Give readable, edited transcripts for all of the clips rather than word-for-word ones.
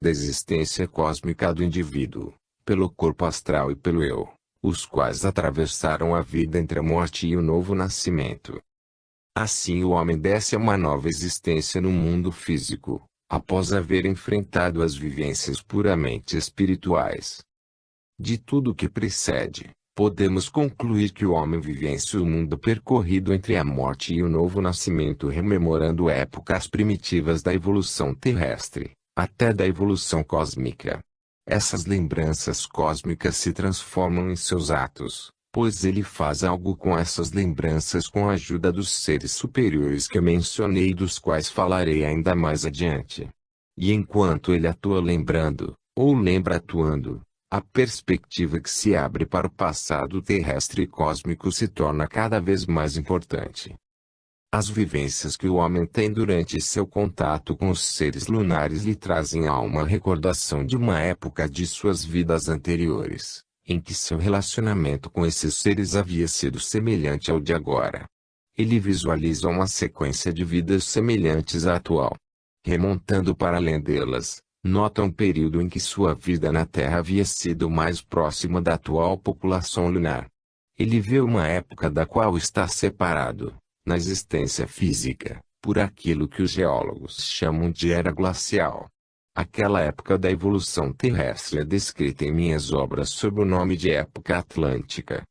da existência cósmica do indivíduo, pelo corpo astral e pelo eu, os quais atravessaram a vida entre a morte e o novo nascimento. Assim o homem desce a uma nova existência no mundo físico, após haver enfrentado as vivências puramente espirituais. De tudo o que precede, podemos concluir que o homem vivencia o mundo percorrido entre a morte e o novo nascimento, rememorando épocas primitivas da evolução terrestre, até da evolução cósmica. Essas lembranças cósmicas se transformam em seus atos, pois ele faz algo com essas lembranças com a ajuda dos seres superiores que eu mencionei e dos quais falarei ainda mais adiante. E enquanto ele atua lembrando, ou lembra atuando, a perspectiva que se abre para o passado terrestre e cósmico se torna cada vez mais importante. As vivências que o homem tem durante seu contato com os seres lunares lhe trazem à alma a recordação de uma época de suas vidas anteriores, em que seu relacionamento com esses seres havia sido semelhante ao de agora. Ele visualiza uma sequência de vidas semelhantes à atual. Remontando para além delas, nota um período em que sua vida na Terra havia sido mais próxima da atual população lunar. Ele vê uma época da qual está separado, na existência física, por aquilo que os geólogos chamam de era glacial. Aquela época da evolução terrestre é descrita em minhas obras sob o nome de época atlântica.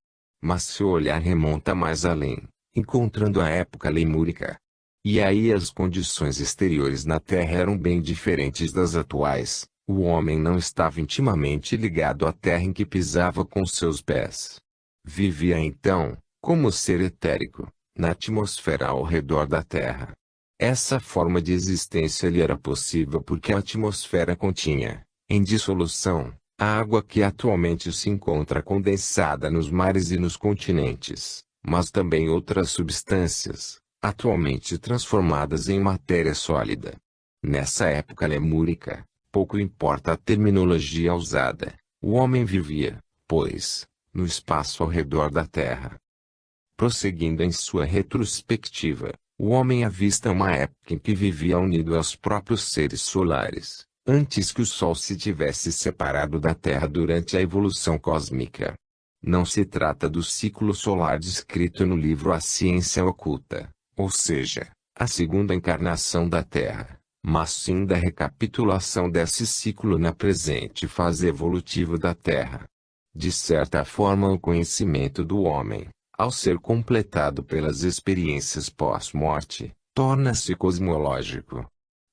Mas seu olhar remonta mais além, encontrando a época lemúrica. E aí as condições exteriores na Terra eram bem diferentes das atuais. O homem não estava intimamente ligado à Terra em que pisava com seus pés. Vivia então, como ser etérico, na atmosfera ao redor da Terra. Essa forma de existência lhe era possível porque a atmosfera continha, em dissolução, a água que atualmente se encontra condensada nos mares e nos continentes, mas também outras substâncias, atualmente transformadas em matéria sólida. Nessa época lemúrica, pouco importa a terminologia usada, o homem vivia, pois, no espaço ao redor da Terra. Prosseguindo em sua retrospectiva, o homem avista uma época em que vivia unido aos próprios seres solares, antes que o Sol se tivesse separado da Terra durante a evolução cósmica. Não se trata do ciclo solar descrito no livro A Ciência Oculta, ou seja, a segunda encarnação da Terra, mas sim da recapitulação desse ciclo na presente fase evolutiva da Terra. De certa forma, o conhecimento do homem, ao ser completado pelas experiências pós-morte, torna-se cosmológico.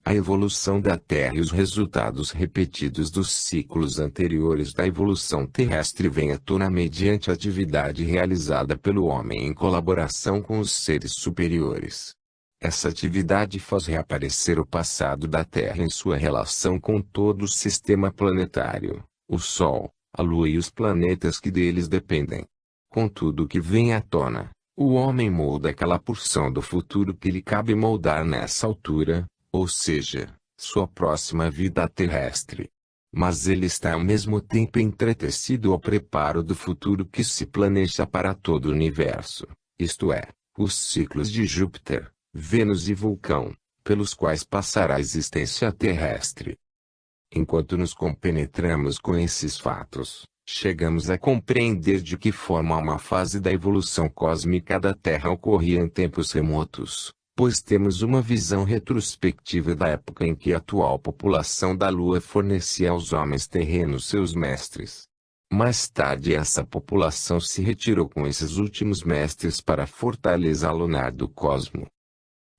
A evolução da Terra e os resultados repetidos dos ciclos anteriores da evolução terrestre vêm à tona mediante a atividade realizada pelo homem em colaboração com os seres superiores. Essa atividade faz reaparecer o passado da Terra em sua relação com todo o sistema planetário, o Sol, a Lua e os planetas que deles dependem. Com tudo que vem à tona, o homem molda aquela porção do futuro que lhe cabe moldar nessa altura, ou seja, sua próxima vida terrestre. Mas ele está ao mesmo tempo entretecido ao preparo do futuro que se planeja para todo o universo, isto é, os ciclos de Júpiter, Vênus e Vulcão, pelos quais passará a existência terrestre. Enquanto nos compenetramos com esses fatos, chegamos a compreender de que forma uma fase da evolução cósmica da Terra ocorria em tempos remotos, pois temos uma visão retrospectiva da época em que a atual população da Lua fornecia aos homens terrenos seus mestres. Mais tarde essa população se retirou com esses últimos mestres para a fortaleza lunar do cosmo.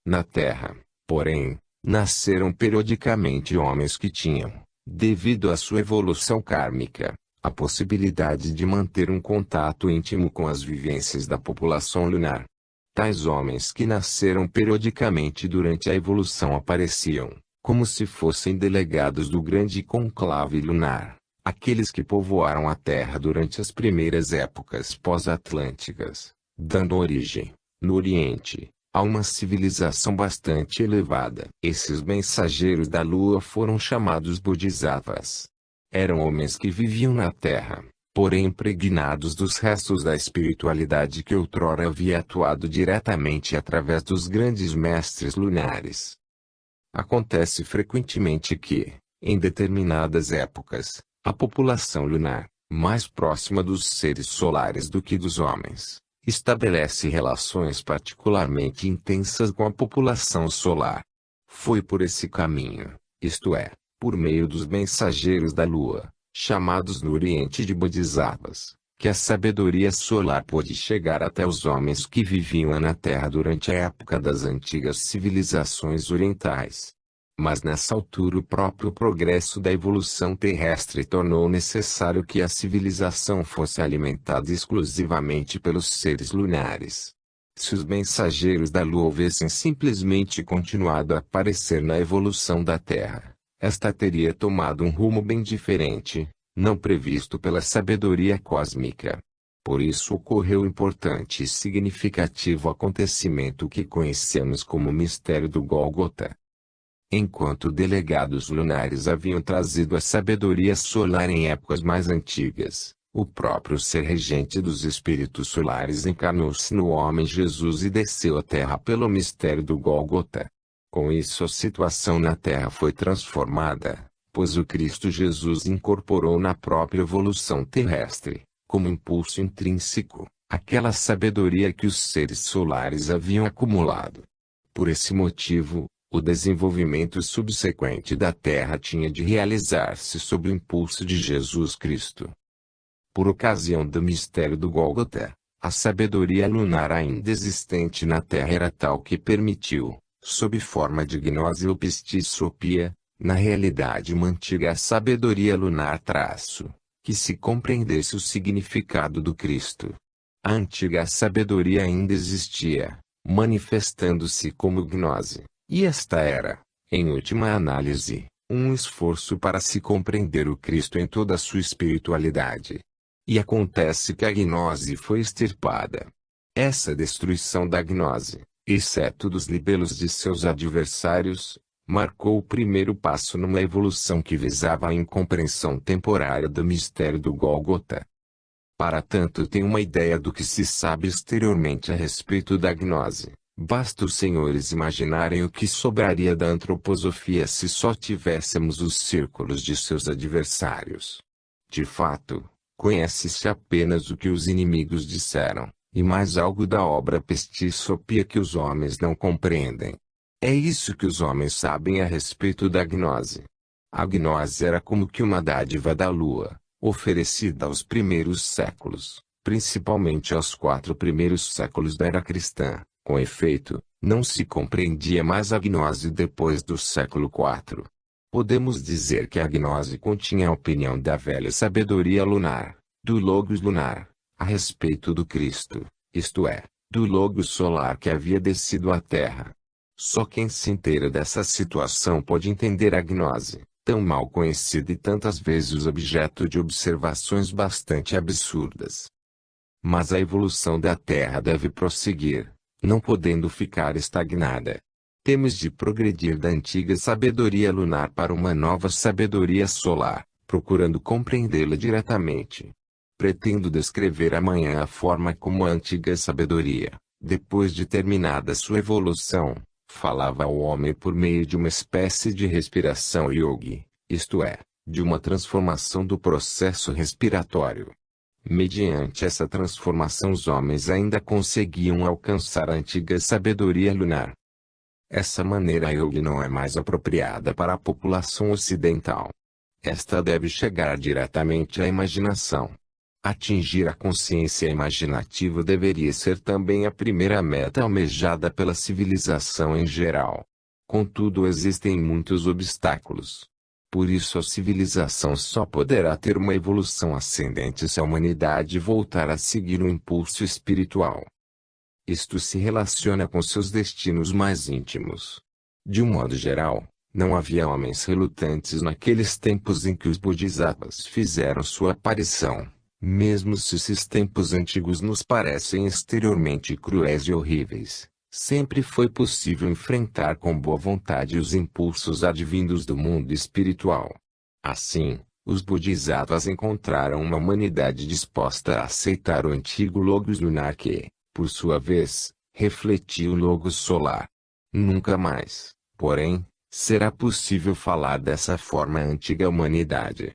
Na Terra, porém, nasceram periodicamente homens que tinham, devido à sua evolução kármica, a possibilidade de manter um contato íntimo com as vivências da população lunar. Tais homens que nasceram periodicamente durante a evolução apareciam, como se fossem delegados do grande conclave lunar, aqueles que povoaram a Terra durante as primeiras épocas pós-atlânticas, dando origem, no Oriente, a uma civilização bastante elevada. Esses mensageiros da Lua foram chamados Bodhisattvas. Eram homens que viviam na Terra, porém impregnados dos restos da espiritualidade que outrora havia atuado diretamente através dos grandes mestres lunares. Acontece frequentemente que, Em determinadas épocas, a população lunar, mais próxima dos seres solares do que dos homens, estabelece relações particularmente intensas com a população solar. Foi por esse caminho, isto é, por meio dos mensageiros da Lua, chamados no Oriente de Bodhisattvas, que a sabedoria solar pôde chegar até os homens que viviam na Terra durante a época das antigas civilizações orientais. Mas nessa altura o próprio progresso da evolução terrestre tornou necessário que a civilização fosse alimentada exclusivamente pelos seres lunares. Se os mensageiros da Lua houvessem simplesmente continuado a aparecer na evolução da Terra, esta teria tomado um rumo bem diferente, não previsto pela sabedoria cósmica. Por isso ocorreu o importante e significativo acontecimento que conhecemos como mistério do Gólgota. Enquanto delegados lunares haviam trazido a sabedoria solar em épocas mais antigas, o próprio ser regente dos espíritos solares encarnou-se no homem Jesus e desceu à Terra pelo mistério do Gólgota. Com isso a situação na Terra foi transformada, pois o Cristo Jesus incorporou na própria evolução terrestre, como impulso intrínseco, aquela sabedoria que os seres solares haviam acumulado. Por esse motivo, o desenvolvimento subsequente da Terra tinha de realizar-se sob o impulso de Jesus Cristo. Por ocasião do mistério do Gólgota, a sabedoria lunar ainda existente na Terra era tal que permitiu, sob forma de gnose ou pistisopia, na realidade uma antiga sabedoria lunar que se compreendesse o significado do Cristo. A antiga sabedoria ainda existia, manifestando-se como gnose. E esta era, em última análise, um esforço para se compreender o Cristo em toda a sua espiritualidade. E acontece que a gnose foi extirpada. Essa destruição da gnose, exceto dos libelos de seus adversários, marcou o primeiro passo numa evolução que visava a incompreensão temporária do mistério do Gólgota. Para tanto tem uma ideia do que se sabe exteriormente a respeito da gnose. Basta os senhores imaginarem o que sobraria da antroposofia se só tivéssemos os círculos de seus adversários. De fato, conhece-se apenas o que os inimigos disseram, e mais algo da obra pistisopia que os homens não compreendem. É isso que os homens sabem a respeito da gnose. A gnose era como que uma dádiva da Lua, oferecida aos primeiros séculos, principalmente aos 4 primeiros séculos da era cristã. Com efeito, não se compreendia mais a gnose depois do século IV. Podemos dizer que a gnose continha a opinião da velha sabedoria lunar, do Logos lunar, a respeito do Cristo, isto é, do Logos solar que havia descido à Terra. Só quem se inteira dessa situação pode entender a gnose, tão mal conhecida e tantas vezes objeto de observações bastante absurdas. Mas a evolução da Terra deve prosseguir, não podendo ficar estagnada. Temos de progredir da antiga sabedoria lunar para uma nova sabedoria solar, procurando compreendê-la diretamente. Pretendo descrever amanhã a forma como a antiga sabedoria, depois de terminada sua evolução, falava ao homem por meio de uma espécie de respiração yogi, isto é, de uma transformação do processo respiratório. Mediante essa transformação os homens ainda conseguiam alcançar a antiga sabedoria lunar. Essa maneira yogi não é mais apropriada para a população ocidental. Esta deve chegar diretamente à imaginação. Atingir a consciência imaginativa deveria ser também a primeira meta almejada pela civilização em geral. Contudo existem muitos obstáculos. Por isso a civilização só poderá ter uma evolução ascendente se a humanidade voltar a seguir o impulso espiritual. Isto se relaciona com seus destinos mais íntimos. De um modo geral, não havia homens relutantes naqueles tempos em que os Bodhisattvas fizeram sua aparição, mesmo se esses tempos antigos nos parecem exteriormente cruéis e horríveis. Sempre foi possível enfrentar com boa vontade os impulsos advindos do mundo espiritual. Assim, os Bodhisattvas encontraram uma humanidade disposta a aceitar o antigo Logos lunar que, por sua vez, refletia o Logos solar. Nunca mais, porém, Será possível falar dessa forma à antiga humanidade?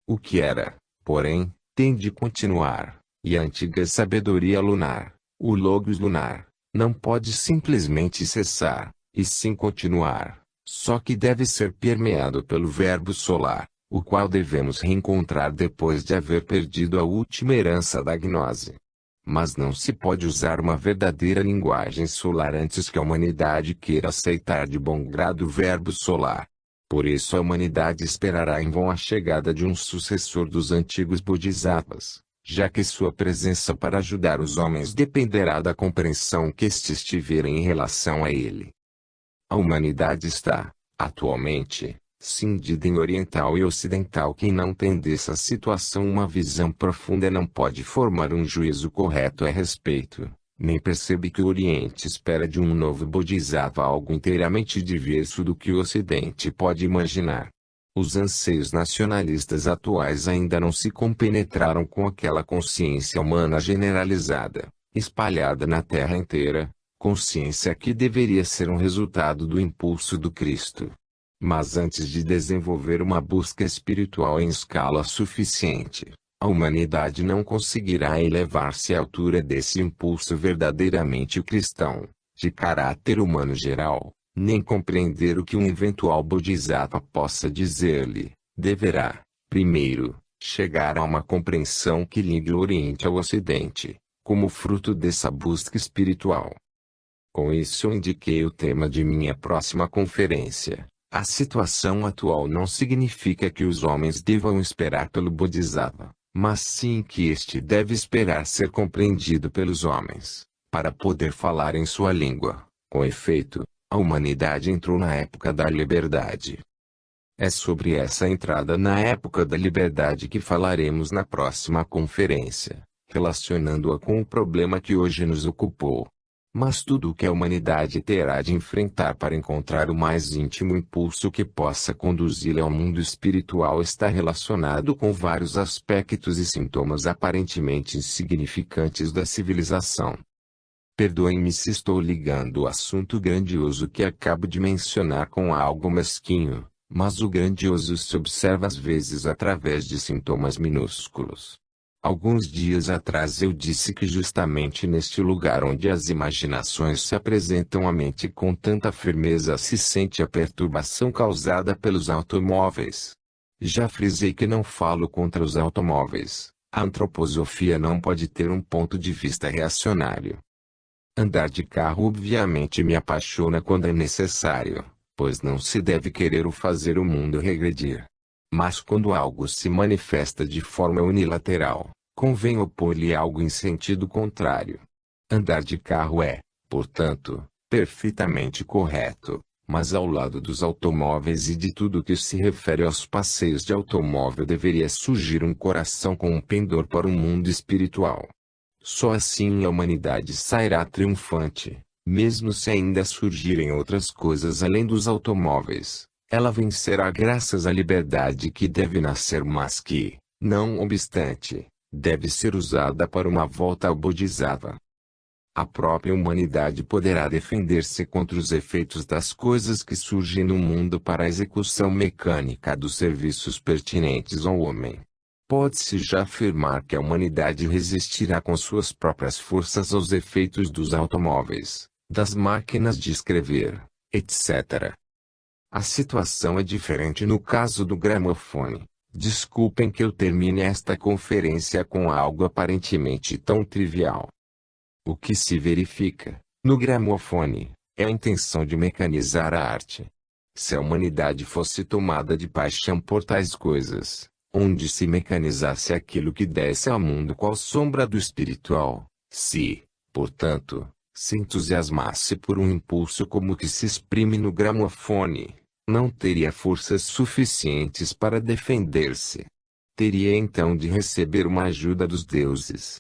O que era, porém, tem de continuar, e a antiga sabedoria lunar, o Logos lunar, não pode simplesmente cessar, e sim continuar, só que deve ser permeado pelo Verbo solar, o qual devemos reencontrar depois de haver perdido a última herança da gnose. Mas não se pode usar uma verdadeira linguagem solar antes que a humanidade queira aceitar de bom grado o Verbo solar. Por isso a humanidade esperará em vão a chegada de um sucessor dos antigos Bodhisattvas, já que sua presença para ajudar os homens dependerá da compreensão que estes tiverem em relação a ele. A humanidade está, atualmente, cindida em oriental e ocidental. Quem não tem dessa situação uma visão profunda não pode formar um juízo correto a respeito, nem percebe que o Oriente espera de um novo Bodhisattva algo inteiramente diverso do que o Ocidente pode imaginar. Os anseios nacionalistas atuais ainda não se compenetraram com aquela consciência humana generalizada, espalhada na Terra inteira, consciência que deveria ser um resultado do impulso do Cristo. Mas antes de desenvolver uma busca espiritual em escala suficiente, a humanidade não conseguirá elevar-se à altura desse impulso verdadeiramente cristão, de caráter humano geral, nem compreender o que um eventual Bodhisattva possa dizer-lhe. Deverá, primeiro, chegar a uma compreensão que ligue o Oriente ao Ocidente, como fruto dessa busca espiritual. Com isso eu indiquei o tema de minha próxima conferência. A situação atual não significa que os homens devam esperar pelo Bodhisattva, mas sim que este deve esperar ser compreendido pelos homens, para poder falar em sua língua. Com efeito, a humanidade entrou na época da liberdade. É sobre essa entrada na época da liberdade que falaremos na próxima conferência, relacionando-a com o problema que hoje nos ocupou. Mas tudo o que a humanidade terá de enfrentar para encontrar o mais íntimo impulso que possa conduzi-la ao mundo espiritual está relacionado com vários aspectos e sintomas aparentemente insignificantes da civilização. Perdoem-me se estou ligando o assunto grandioso que acabo de mencionar com algo mesquinho, mas o grandioso se observa às vezes através de sintomas minúsculos. Alguns dias atrás eu disse que justamente neste lugar onde as imaginações se apresentam à mente com tanta firmeza se sente a perturbação causada pelos automóveis. Já frisei que não falo contra os automóveis. A antroposofia não pode ter um ponto de vista reacionário. Andar de carro obviamente me apaixona quando é necessário, pois não se deve querer fazer o mundo regredir. Mas quando algo se manifesta de forma unilateral, convém opor-lhe algo em sentido contrário. Andar de carro é, portanto, perfeitamente correto, mas ao lado dos automóveis e de tudo que se refere aos passeios de automóvel deveria surgir um coração com um pendor para o mundo espiritual. Só assim a humanidade sairá triunfante, mesmo se ainda surgirem outras coisas além dos automóveis. Ela vencerá graças à liberdade que deve nascer, mas que, não obstante, deve ser usada para uma volta ao Bodhisattva. A própria humanidade poderá defender-se contra os efeitos das coisas que surgem no mundo para a execução mecânica dos serviços pertinentes ao homem. Pode-se já afirmar que a humanidade resistirá com suas próprias forças aos efeitos dos automóveis, das máquinas de escrever, etc. A situação é diferente no caso do gramofone. Desculpem que eu termine esta conferência com algo aparentemente tão trivial. O que se verifica, no gramofone, é a intenção de mecanizar a arte. Se a humanidade fosse tomada de paixão por tais coisas, onde se mecanizasse aquilo que desse ao mundo qual sombra do espiritual, se, portanto, se entusiasmasse por um impulso como o que se exprime no gramofone, não teria forças suficientes para defender-se. Teria então de receber uma ajuda dos deuses.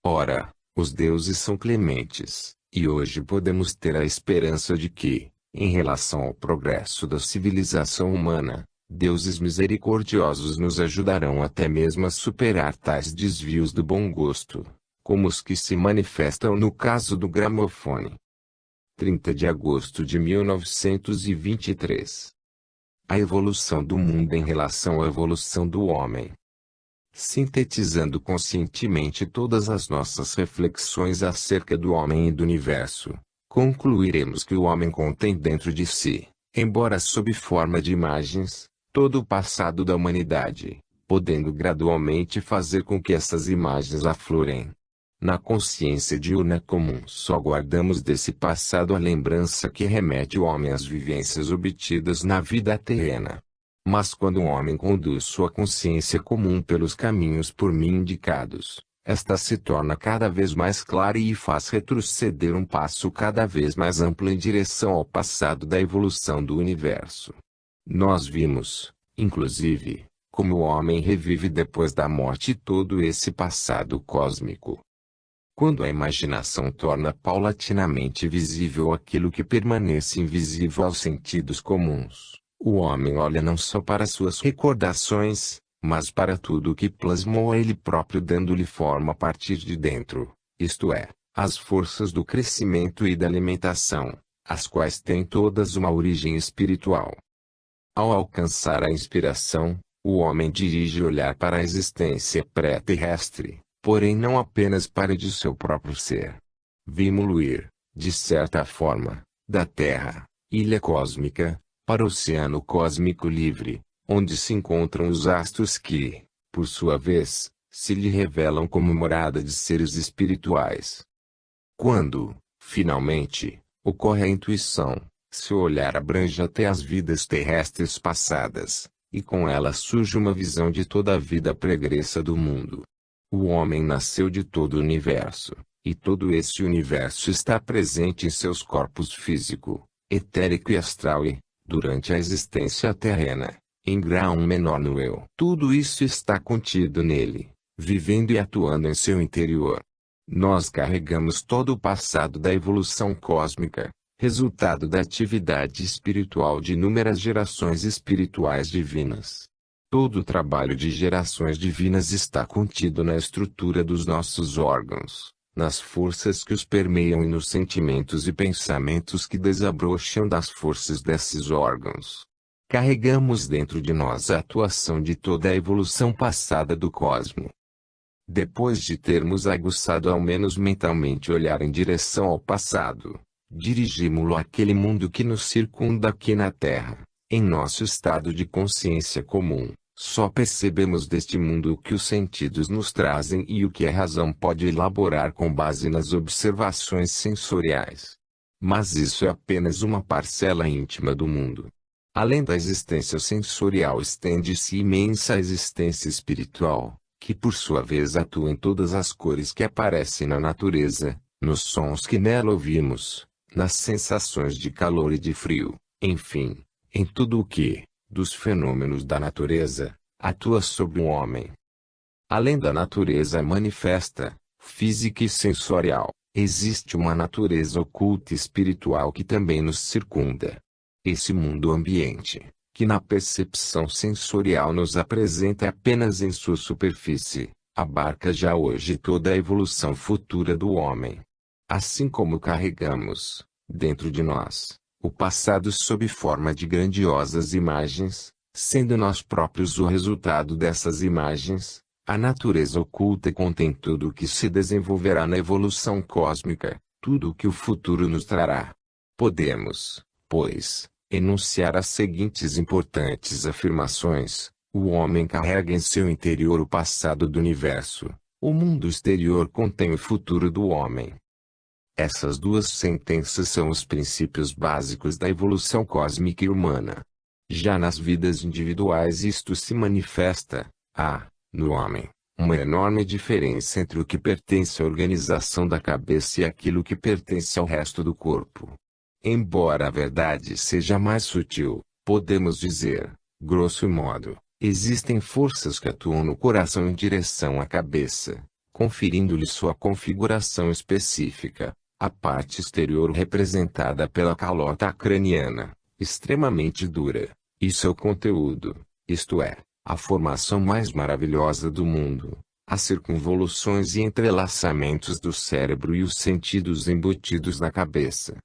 Ora, os deuses são clementes, e hoje podemos ter a esperança de que, em relação ao progresso da civilização humana, deuses misericordiosos nos ajudarão até mesmo a superar tais desvios do bom gosto, como os que se manifestam no caso do gramofone. 30 de agosto de 1923. A evolução do mundo em relação à evolução do homem. Sintetizando conscientemente todas as nossas reflexões acerca do homem e do universo, concluiremos que o homem contém dentro de si, embora sob forma de imagens, todo o passado da humanidade, podendo gradualmente fazer com que essas imagens aflorem. Na consciência diurna comum só guardamos desse passado a lembrança que remete o homem às vivências obtidas na vida terrena. Mas quando um homem conduz sua consciência comum pelos caminhos por mim indicados, esta se torna cada vez mais clara e faz retroceder um passo cada vez mais amplo em direção ao passado da evolução do universo. Nós vimos, inclusive, como o homem revive depois da morte todo esse passado cósmico. Quando a imaginação torna paulatinamente visível aquilo que permanece invisível aos sentidos comuns, o homem olha não só para suas recordações, mas para tudo o que plasmou a ele próprio dando-lhe forma a partir de dentro, isto é, as forças do crescimento e da alimentação, as quais têm todas uma origem espiritual. Ao alcançar a inspiração, o homem dirige o olhar para a existência pré-terrestre, porém não apenas para de seu próprio ser. Vimo-lo ir, de certa forma, da Terra, ilha cósmica, para o oceano cósmico livre, onde se encontram os astros que, por sua vez, se lhe revelam como morada de seres espirituais. Quando, finalmente, ocorre a intuição, seu olhar abrange até as vidas terrestres passadas, e com ela surge uma visão de toda a vida pregressa do mundo. O homem nasceu de todo o universo, e todo esse universo está presente em seus corpos físico, etérico e astral e, durante a existência terrena, em grau menor no eu. Tudo isso está contido nele, vivendo e atuando em seu interior. Nós carregamos todo o passado da evolução cósmica, resultado da atividade espiritual de inúmeras gerações espirituais divinas. Todo o trabalho de gerações divinas está contido na estrutura dos nossos órgãos, nas forças que os permeiam e nos sentimentos e pensamentos que desabrocham das forças desses órgãos. Carregamos dentro de nós a atuação de toda a evolução passada do cosmo. Depois de termos aguçado ao menos mentalmente olhar em direção ao passado, dirigimo-lo àquele mundo que nos circunda aqui na Terra. Em nosso estado de consciência comum, só percebemos deste mundo o que os sentidos nos trazem e o que a razão pode elaborar com base nas observações sensoriais. Mas isso é apenas uma parcela íntima do mundo. Além da existência sensorial estende-se imensa existência espiritual, que por sua vez atua em todas as cores que aparecem na natureza, nos sons que nela ouvimos, nas sensações de calor e de frio, enfim, em tudo o que, dos fenômenos da natureza, atua sobre o homem. Além da natureza manifesta, física e sensorial, existe uma natureza oculta e espiritual que também nos circunda. Esse mundo ambiente, que na percepção sensorial nos apresenta apenas em sua superfície, abarca já hoje toda a evolução futura do homem. Assim como carregamos, dentro de nós, o passado sob forma de grandiosas imagens, sendo nós próprios o resultado dessas imagens, a natureza oculta contém tudo o que se desenvolverá na evolução cósmica, tudo o que o futuro nos trará. Podemos, pois, enunciar as seguintes importantes afirmações: o homem carrega em seu interior o passado do universo, o mundo exterior contém o futuro do homem. Essas duas sentenças são os princípios básicos da evolução cósmica e humana. Já nas vidas individuais isto se manifesta, no homem, uma enorme diferença entre o que pertence à organização da cabeça e aquilo que pertence ao resto do corpo. Embora a verdade seja mais sutil, podemos dizer, grosso modo, existem forças que atuam no coração em direção à cabeça, conferindo-lhe sua configuração específica. A parte exterior representada pela calota craniana, extremamente dura, e seu conteúdo, isto é, a formação mais maravilhosa do mundo, as circunvoluções e entrelaçamentos do cérebro e os sentidos embutidos na cabeça.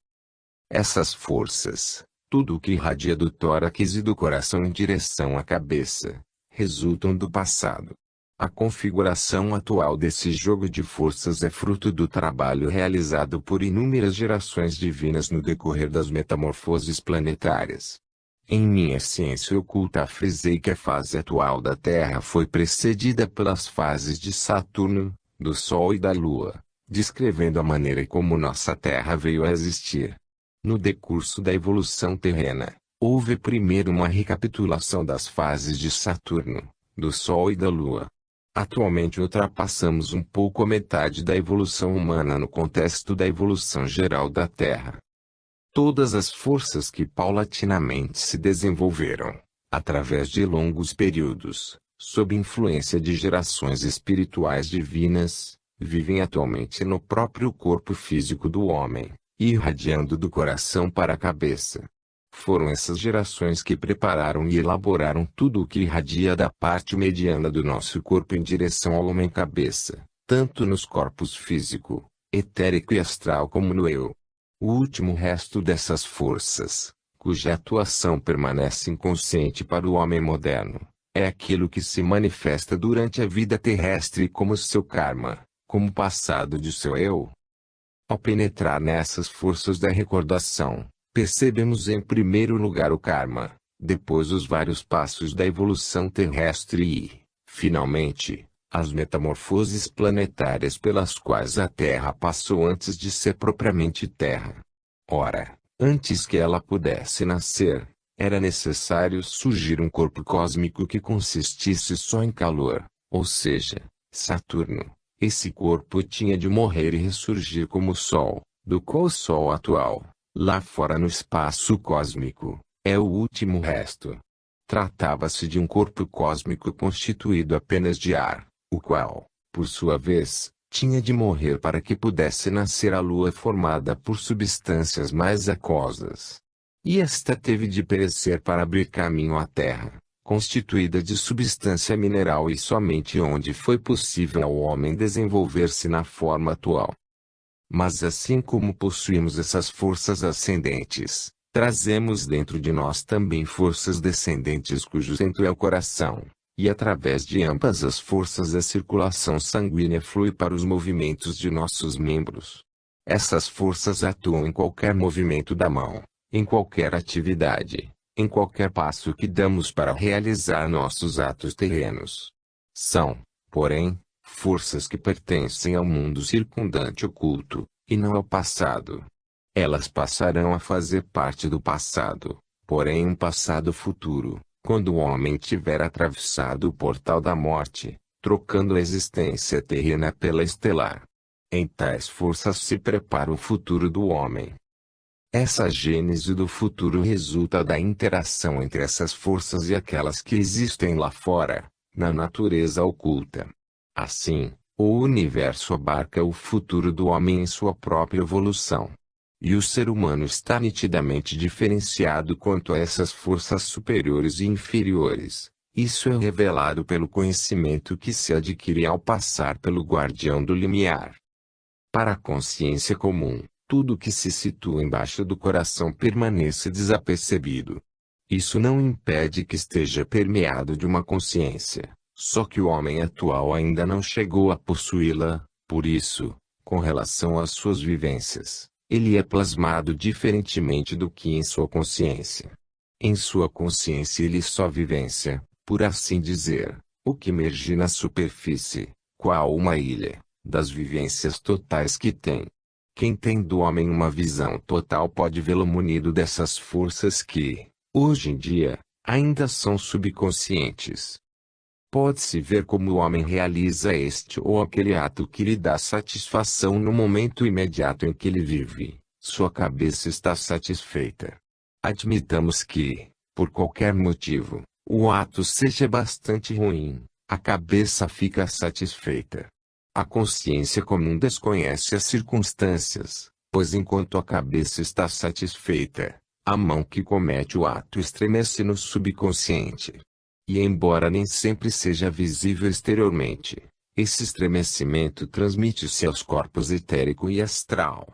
Essas forças, tudo o que irradia do tórax e do coração em direção à cabeça, resultam do passado. A configuração atual desse jogo de forças é fruto do trabalho realizado por inúmeras gerações divinas no decorrer das metamorfoses planetárias. Em minha ciência oculta frisei que a fase atual da Terra foi precedida pelas fases de Saturno, do Sol e da Lua, descrevendo a maneira como nossa Terra veio a existir. No decurso da evolução terrena, houve primeiro uma recapitulação das fases de Saturno, do Sol e da Lua. Atualmente ultrapassamos um pouco a metade da evolução humana no contexto da evolução geral da Terra. Todas as forças que paulatinamente se desenvolveram, através de longos períodos, sob influência de gerações espirituais divinas, vivem atualmente no próprio corpo físico do homem, irradiando do coração para a cabeça. Foram essas gerações que prepararam e elaboraram tudo o que irradia da parte mediana do nosso corpo em direção ao homem-cabeça, tanto nos corpos físico, etérico e astral como no eu. O último resto dessas forças, cuja atuação permanece inconsciente para o homem moderno, é aquilo que se manifesta durante a vida terrestre como seu karma, como passado de seu eu. Ao penetrar nessas forças da recordação, percebemos em primeiro lugar o karma, depois os vários passos da evolução terrestre e, finalmente, as metamorfoses planetárias pelas quais a Terra passou antes de ser propriamente Terra. Ora, antes que ela pudesse nascer, era necessário surgir um corpo cósmico que consistisse só em calor, ou seja, Saturno. Esse corpo tinha de morrer e ressurgir como o Sol, do qual o Sol atual, lá fora no espaço cósmico, é o último resto. Tratava-se de um corpo cósmico constituído apenas de ar, o qual, por sua vez, tinha de morrer para que pudesse nascer a Lua formada por substâncias mais aquosas. E esta teve de perecer para abrir caminho à Terra, constituída de substância mineral e somente onde foi possível ao homem desenvolver-se na forma atual. Mas assim como possuímos essas forças ascendentes, trazemos dentro de nós também forças descendentes cujo centro é o coração, e através de ambas as forças a circulação sanguínea flui para os movimentos de nossos membros. Essas forças atuam em qualquer movimento da mão, em qualquer atividade, em qualquer passo que damos para realizar nossos atos terrenos. São, porém, forças que pertencem ao mundo circundante oculto, e não ao passado. Elas passarão a fazer parte do passado, porém um passado futuro, quando o homem tiver atravessado o portal da morte, trocando a existência terrena pela estelar. Em tais forças se prepara o futuro do homem. Essa gênese do futuro resulta da interação entre essas forças e aquelas que existem lá fora, na natureza oculta. Assim, o universo abarca o futuro do homem em sua própria evolução. E o ser humano está nitidamente diferenciado quanto a essas forças superiores e inferiores. Isso é revelado pelo conhecimento que se adquire ao passar pelo guardião do limiar. Para a consciência comum, tudo que se situa embaixo do coração permanece desapercebido. Isso não impede que esteja permeado de uma consciência, só que o homem atual ainda não chegou a possuí-la, por isso, com relação às suas vivências, ele é plasmado diferentemente do que em sua consciência. Em sua consciência ele só vivência, por assim dizer, o que emerge na superfície, qual uma ilha, das vivências totais que tem. Quem tem do homem uma visão total pode vê-lo munido dessas forças que, hoje em dia, ainda são subconscientes. Pode-se ver como o homem realiza este ou aquele ato que lhe dá satisfação no momento imediato em que ele vive. Sua cabeça está satisfeita. Admitamos que, por qualquer motivo, o ato seja bastante ruim, a cabeça fica satisfeita. A consciência comum desconhece as circunstâncias, pois enquanto a cabeça está satisfeita, a mão que comete o ato estremece no subconsciente. E embora nem sempre seja visível exteriormente, esse estremecimento transmite-se aos corpos etérico e astral.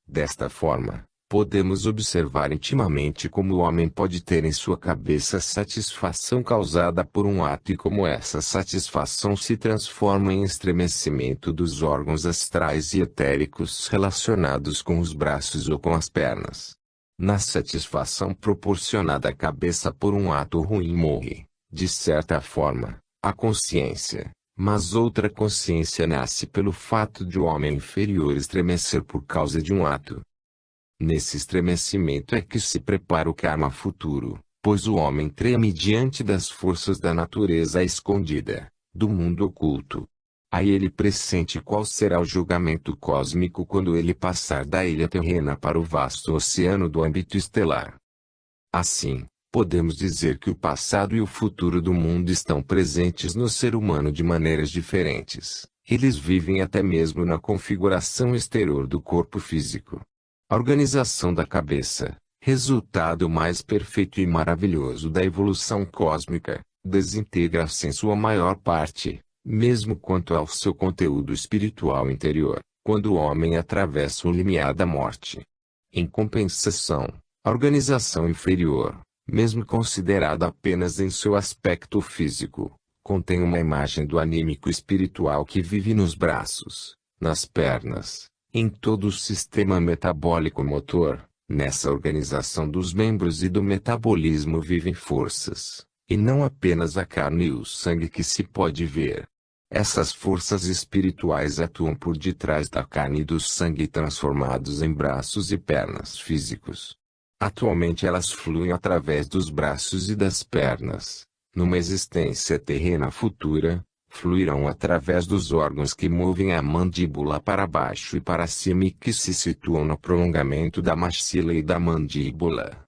Desta forma, Podemos observar intimamente como o homem pode ter em sua cabeça satisfação causada por um ato e como essa satisfação se transforma em estremecimento dos órgãos astrais e etéricos relacionados com os braços ou com as pernas. Na satisfação proporcionada à cabeça por um ato ruim morre, de certa forma, a consciência, mas outra consciência nasce pelo fato de o homem inferior estremecer por causa de um ato. Nesse estremecimento é que se prepara o karma futuro, pois o homem treme diante das forças da natureza escondida, do mundo oculto. Aí ele pressente qual será o julgamento cósmico quando ele passar da ilha terrena para o vasto oceano do âmbito estelar. Assim, podemos dizer que o passado e o futuro do mundo estão presentes no ser humano de maneiras diferentes. Eles vivem até mesmo na configuração exterior do corpo físico. A organização da cabeça, resultado mais perfeito e maravilhoso da evolução cósmica, desintegra-se em sua maior parte, mesmo quanto ao seu conteúdo espiritual interior, quando o homem atravessa o limiar da morte. Em compensação, a organização inferior, mesmo considerada apenas em seu aspecto físico, contém uma imagem do anímico espiritual que vive nos braços, nas pernas, em todo o sistema metabólico motor. Nessa organização dos membros e do metabolismo vivem forças, e não apenas a carne e o sangue que se pode ver. Essas forças espirituais atuam por detrás da carne e do sangue transformados em braços e pernas físicos. Atualmente elas fluem através dos braços e das pernas. Numa existência terrena futura, fluirão através dos órgãos que movem a mandíbula para baixo e para cima e que se situam no prolongamento da maxila e da mandíbula.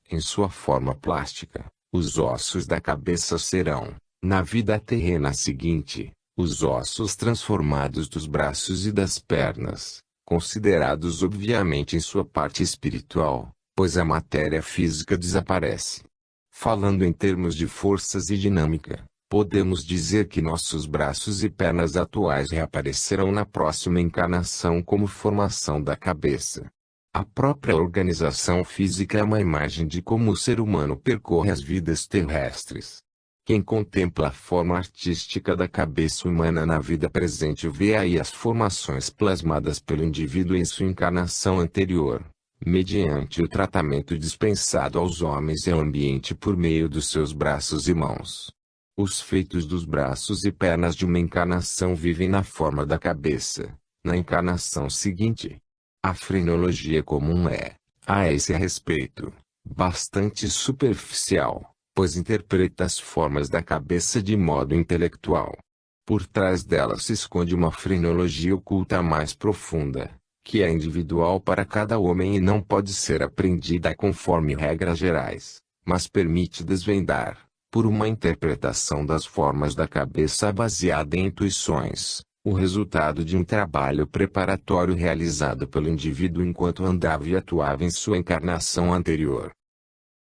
Em sua forma plástica, os ossos da cabeça serão, na vida terrena seguinte, os ossos transformados dos braços e das pernas, considerados obviamente em sua parte espiritual, pois a matéria física desaparece. Falando em termos de forças e dinâmica, podemos dizer que nossos braços e pernas atuais reaparecerão na próxima encarnação como formação da cabeça. A própria organização física é uma imagem de como o ser humano percorre as vidas terrestres. Quem contempla a forma artística da cabeça humana na vida presente vê aí as formações plasmadas pelo indivíduo em sua encarnação anterior, mediante o tratamento dispensado aos homens e ao ambiente por meio dos seus braços e mãos. Os feitos dos braços e pernas de uma encarnação vivem na forma da cabeça, na encarnação seguinte. A frenologia comum é, a esse respeito, bastante superficial, pois interpreta as formas da cabeça de modo intelectual. Por trás dela se esconde uma frenologia oculta mais profunda, que é individual para cada homem e não pode ser aprendida conforme regras gerais, mas permite desvendar, por uma interpretação das formas da cabeça baseada em intuições, o resultado de um trabalho preparatório realizado pelo indivíduo enquanto andava e atuava em sua encarnação anterior.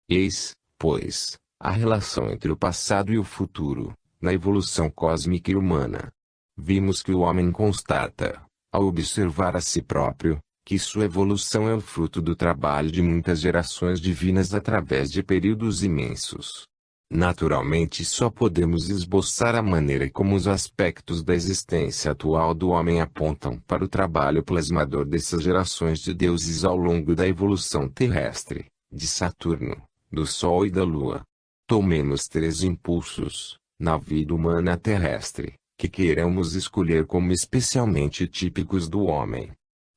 Eis, pois, a relação entre o passado e o futuro, na evolução cósmica e humana. Vimos que o homem constata, ao observar a si próprio, que sua evolução é o fruto do trabalho de muitas gerações divinas através de períodos imensos. Naturalmente só podemos esboçar a maneira como os aspectos da existência atual do homem apontam para o trabalho plasmador dessas gerações de deuses ao longo da evolução terrestre, de Saturno, do Sol e da Lua. Tomemos 3 impulsos, na vida humana terrestre, que queiramos escolher como especialmente típicos do homem.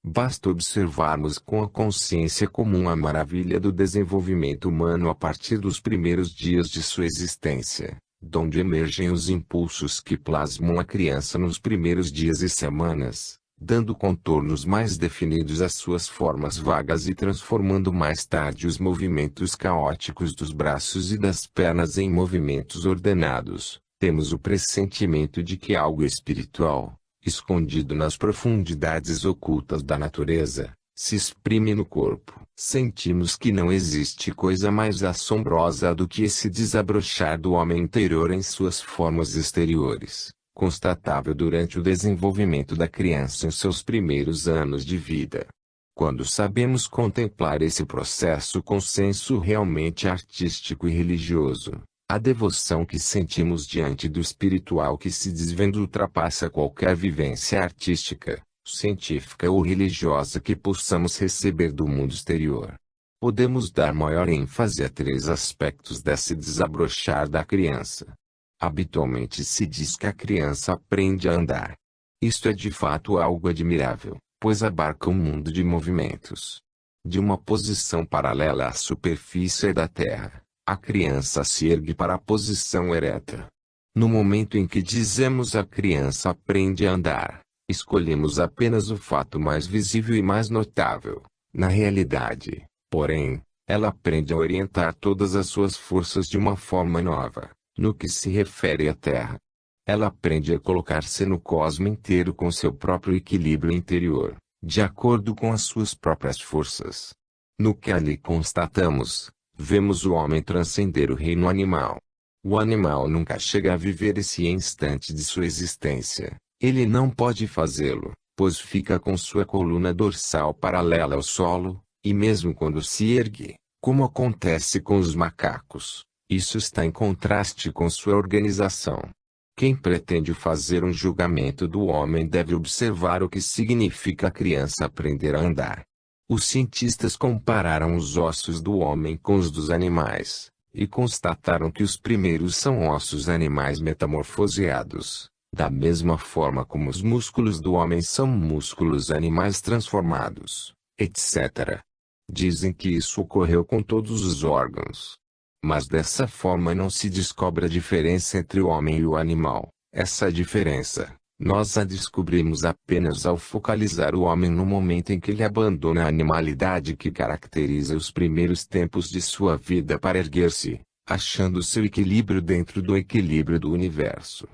Basta observarmos com a consciência comum a maravilha do desenvolvimento humano a partir dos primeiros dias de sua existência, donde emergem os impulsos que plasmam a criança nos primeiros dias e semanas, dando contornos mais definidos às suas formas vagas e transformando mais tarde os movimentos caóticos dos braços e das pernas em movimentos ordenados. Temos o pressentimento de que algo espiritual, escondido nas profundidades ocultas da natureza, se exprime no corpo. Sentimos que não existe coisa mais assombrosa do que esse desabrochar do homem interior em suas formas exteriores, constatável durante o desenvolvimento da criança em seus primeiros anos de vida. Quando sabemos contemplar esse processo com senso realmente artístico e religioso, a devoção que sentimos diante do espiritual que se desvenda ultrapassa qualquer vivência artística, científica ou religiosa que possamos receber do mundo exterior. Podemos dar maior ênfase a três aspectos desse desabrochar da criança. Habitualmente se diz que a criança aprende a andar. Isto é de fato algo admirável, pois abarca um mundo de movimentos. De uma posição paralela à superfície da Terra, a criança se ergue para a posição ereta. No momento em que dizemos a criança aprende a andar, escolhemos apenas o fato mais visível e mais notável. Na realidade, porém, ela aprende a orientar todas as suas forças de uma forma nova, no que se refere à Terra. Ela aprende a colocar-se no cosmo inteiro com seu próprio equilíbrio interior, de acordo com as suas próprias forças. No que ali constatamos, vemos o homem transcender o reino animal. O animal nunca chega a viver esse instante de sua existência. Ele não pode fazê-lo, pois fica com sua coluna dorsal paralela ao solo, e mesmo quando se ergue, como acontece com os macacos, isso está em contraste com sua organização. Quem pretende fazer um julgamento do homem deve observar o que significa a criança aprender a andar. Os cientistas compararam os ossos do homem com os dos animais, e constataram que os primeiros são ossos animais metamorfoseados, da mesma forma como os músculos do homem são músculos animais transformados, etc. Dizem que isso ocorreu com todos os órgãos. Mas dessa forma não se descobre a diferença entre o homem e o animal. Essa diferença, nós a descobrimos apenas ao focalizar o homem no momento em que ele abandona a animalidade que caracteriza os primeiros tempos de sua vida para erguer-se, achando seu equilíbrio dentro do equilíbrio do universo.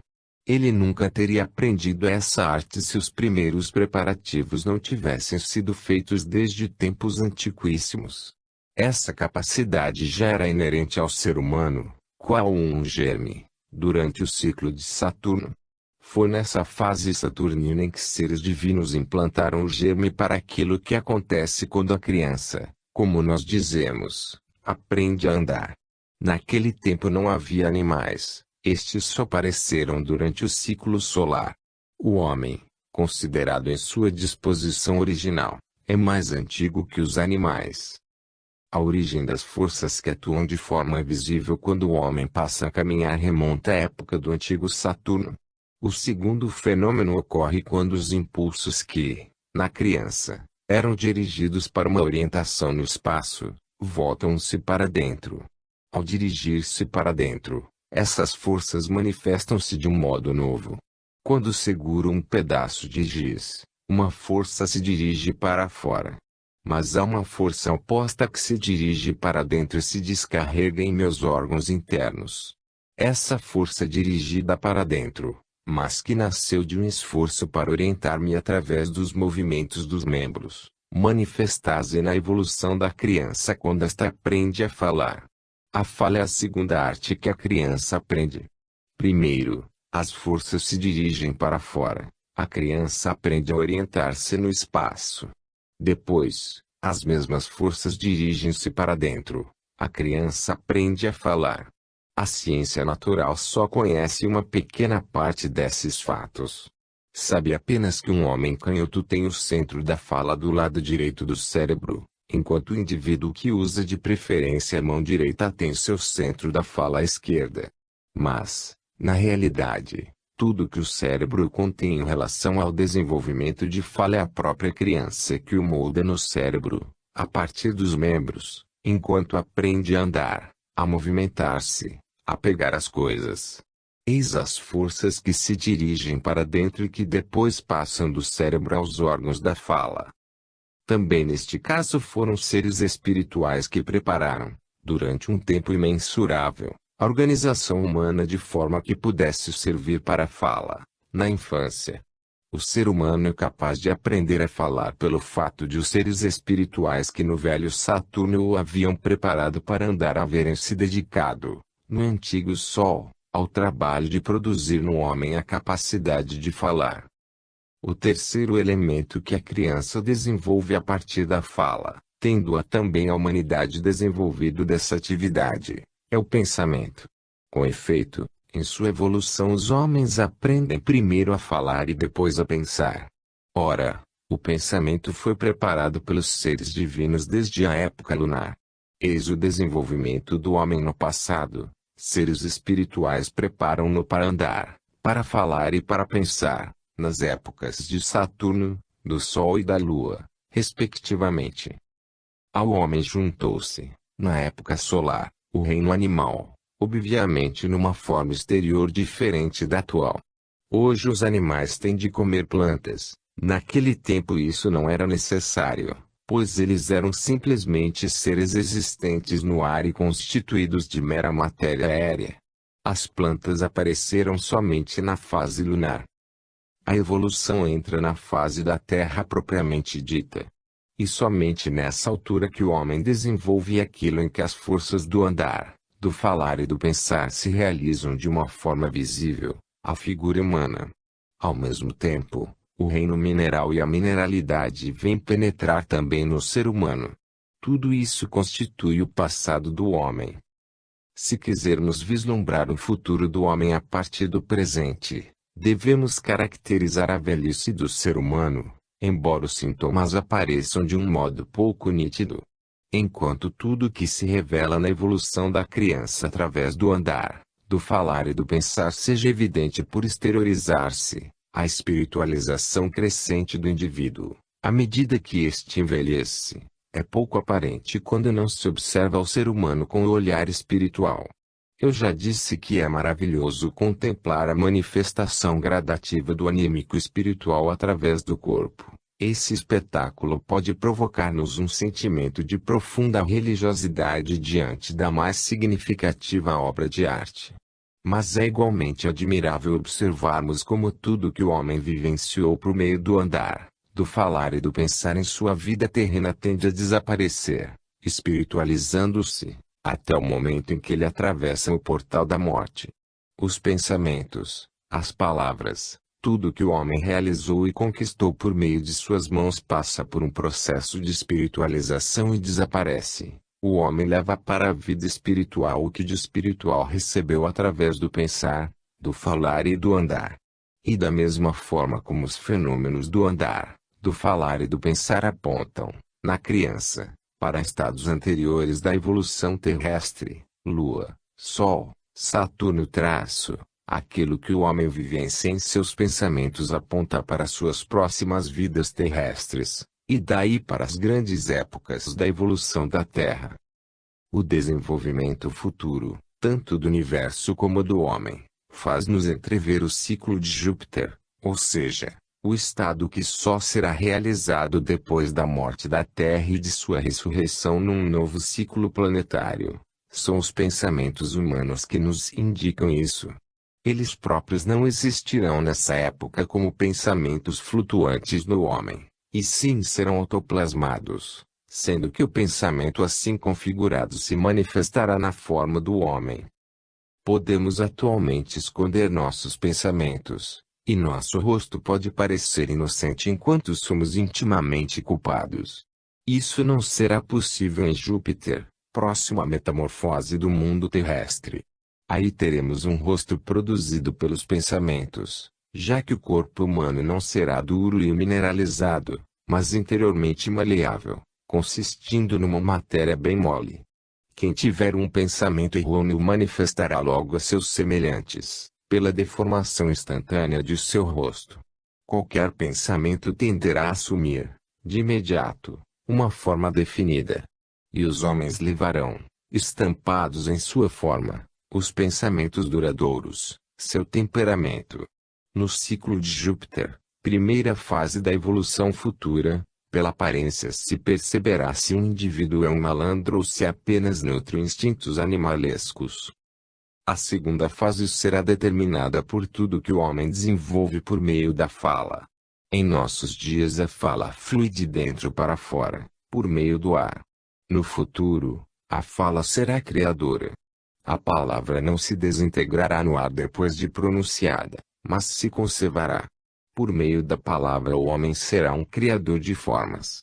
Ele nunca teria aprendido essa arte se os primeiros preparativos não tivessem sido feitos desde tempos antiquíssimos. Essa capacidade já era inerente ao ser humano, qual um germe, durante o ciclo de Saturno. Foi nessa fase saturnina em que seres divinos implantaram o germe para aquilo que acontece quando a criança, como nós dizemos, aprende a andar. Naquele tempo não havia animais, estes só apareceram durante o ciclo solar. O homem, considerado em sua disposição original, é mais antigo que os animais. A origem das forças que atuam de forma visível quando o homem passa a caminhar remonta à época do antigo Saturno. O segundo fenômeno ocorre quando os impulsos que, na criança, eram dirigidos para uma orientação no espaço, voltam-se para dentro. Ao dirigir-se para dentro, essas forças manifestam-se de um modo novo. Quando seguro um pedaço de giz, uma força se dirige para fora. Mas há uma força oposta que se dirige para dentro e se descarrega em meus órgãos internos. Essa força dirigida para dentro, mas que nasceu de um esforço para orientar-me através dos movimentos dos membros, manifesta-se na evolução da criança quando esta aprende a falar. A fala é a segunda arte que a criança aprende. Primeiro, as forças se dirigem para fora. A criança aprende a orientar-se no espaço. Depois, as mesmas forças dirigem-se para dentro. A criança aprende a falar. A ciência natural só conhece uma pequena parte desses fatos. Sabe apenas que um homem canhoto tem o centro da fala do lado direito do cérebro, enquanto o indivíduo que usa de preferência a mão direita tem seu centro da fala à esquerda. Mas, na realidade, tudo que o cérebro contém em relação ao desenvolvimento de fala é a própria criança que o molda no cérebro, a partir dos membros, enquanto aprende a andar, a movimentar-se, a pegar as coisas. Eis as forças que se dirigem para dentro e que depois passam do cérebro aos órgãos da fala. Também neste caso foram seres espirituais que prepararam, durante um tempo imensurável, a organização humana de forma que pudesse servir para a fala, na infância. O ser humano é capaz de aprender a falar pelo fato de os seres espirituais que no velho Saturno o haviam preparado para andar haverem se dedicado, no antigo Sol, ao trabalho de produzir no homem a capacidade de falar. O terceiro elemento que a criança desenvolve a partir da fala, tendo-a também a humanidade desenvolvido dessa atividade, é o pensamento. Com efeito, em sua evolução os homens aprendem primeiro a falar e depois a pensar. Ora, o pensamento foi preparado pelos seres divinos desde a época lunar. Eis o desenvolvimento do homem no passado. Seres espirituais preparam-no para andar, para falar e para pensar, nas épocas de Saturno, do Sol e da Lua, respectivamente. Ao homem juntou-se, na época solar, o reino animal, obviamente numa forma exterior diferente da atual. Hoje os animais têm de comer plantas. Naquele tempo isso não era necessário, pois eles eram simplesmente seres existentes no ar e constituídos de mera matéria aérea. As plantas apareceram somente na fase lunar. A evolução entra na fase da Terra propriamente dita. E somente nessa altura que o homem desenvolve aquilo em que as forças do andar, do falar e do pensar se realizam de uma forma visível, a figura humana. Ao mesmo tempo, o reino mineral e a mineralidade vêm penetrar também no ser humano. Tudo isso constitui o passado do homem. Se quisermos vislumbrar o futuro do homem a partir do presente, devemos caracterizar a velhice do ser humano, embora os sintomas apareçam de um modo pouco nítido. Enquanto tudo que se revela na evolução da criança através do andar, do falar e do pensar seja evidente por exteriorizar-se, a espiritualização crescente do indivíduo, à medida que este envelhece, é pouco aparente quando não se observa o ser humano com o olhar espiritual. Eu já disse que é maravilhoso contemplar a manifestação gradativa do anímico espiritual através do corpo. Esse espetáculo pode provocar-nos um sentimento de profunda religiosidade diante da mais significativa obra de arte. Mas é igualmente admirável observarmos como tudo que o homem vivenciou por meio do andar, do falar e do pensar em sua vida terrena tende a desaparecer, espiritualizando-se, até o momento em que ele atravessa o portal da morte. Os pensamentos, as palavras, tudo que o homem realizou e conquistou por meio de suas mãos passa por um processo de espiritualização e desaparece. O homem leva para a vida espiritual o que de espiritual recebeu através do pensar, do falar e do andar. E da mesma forma como os fenômenos do andar, do falar e do pensar apontam, na criança, para estados anteriores da evolução terrestre, Lua, Sol, Saturno traço, aquilo que o homem vivencia em seus pensamentos aponta para suas próximas vidas terrestres, e daí para as grandes épocas da evolução da Terra. O desenvolvimento futuro, tanto do universo como do homem, faz-nos entrever o ciclo de Júpiter, ou seja, o estado que só será realizado depois da morte da Terra e de sua ressurreição num novo ciclo planetário. São os pensamentos humanos que nos indicam isso. Eles próprios não existirão nessa época como pensamentos flutuantes no homem, e sim serão autoplasmados, sendo que o pensamento assim configurado se manifestará na forma do homem. Podemos atualmente esconder nossos pensamentos, e nosso rosto pode parecer inocente enquanto somos intimamente culpados. Isso não será possível em Júpiter, próximo à metamorfose do mundo terrestre. Aí teremos um rosto produzido pelos pensamentos, já que o corpo humano não será duro e mineralizado, mas interiormente maleável, consistindo numa matéria bem mole. Quem tiver um pensamento errôneo manifestará logo a seus semelhantes, pela deformação instantânea de seu rosto. Qualquer pensamento tenderá a assumir, de imediato, uma forma definida. E os homens levarão, estampados em sua forma, os pensamentos duradouros, seu temperamento. No ciclo de Júpiter, primeira fase da evolução futura, pela aparência se perceberá se um indivíduo é um malandro ou se apenas nutre instintos animalescos. A segunda fase será determinada por tudo que o homem desenvolve por meio da fala. Em nossos dias a fala flui de dentro para fora, por meio do ar. No futuro, a fala será criadora. A palavra não se desintegrará no ar depois de pronunciada, mas se conservará. Por meio da palavra o homem será um criador de formas.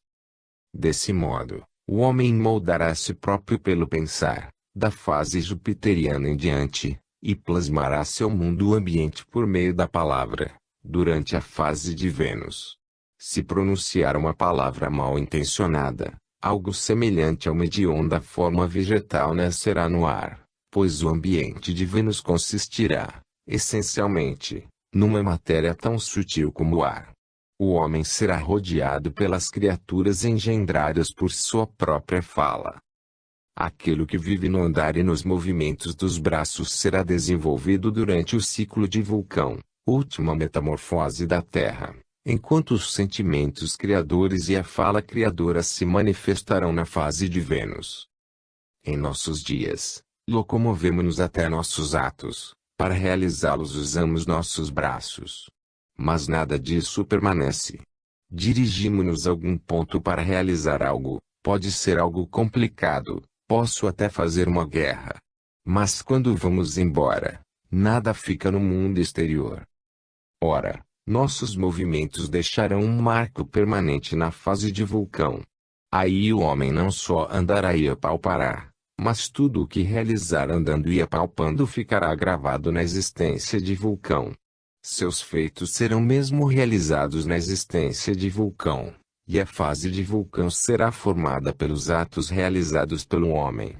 Desse modo, o homem moldará a si próprio pelo pensar, da fase jupiteriana em diante, e plasmará seu mundo ambiente por meio da palavra, durante a fase de Vênus. Se pronunciar uma palavra mal intencionada, algo semelhante ao medium da forma vegetal nascerá no ar, pois o ambiente de Vênus consistirá, essencialmente, numa matéria tão sutil como o ar. O homem será rodeado pelas criaturas engendradas por sua própria fala. Aquilo que vive no andar e nos movimentos dos braços será desenvolvido durante o ciclo de Vulcão, última metamorfose da Terra, enquanto os sentimentos criadores e a fala criadora se manifestarão na fase de Vênus. Em nossos dias, locomovemo-nos até nossos atos, para realizá-los usamos nossos braços. Mas nada disso permanece. Dirigimo-nos a algum ponto para realizar algo, pode ser algo complicado, posso até fazer uma guerra. Mas quando vamos embora, nada fica no mundo exterior. Ora, nossos movimentos deixarão um marco permanente na fase de Vulcão. Aí o homem não só andará e apalpará, mas tudo o que realizar andando e apalpando ficará gravado na existência de Vulcão. Seus feitos serão mesmo realizados na existência de Vulcão, e a fase de Vulcão será formada pelos atos realizados pelo homem.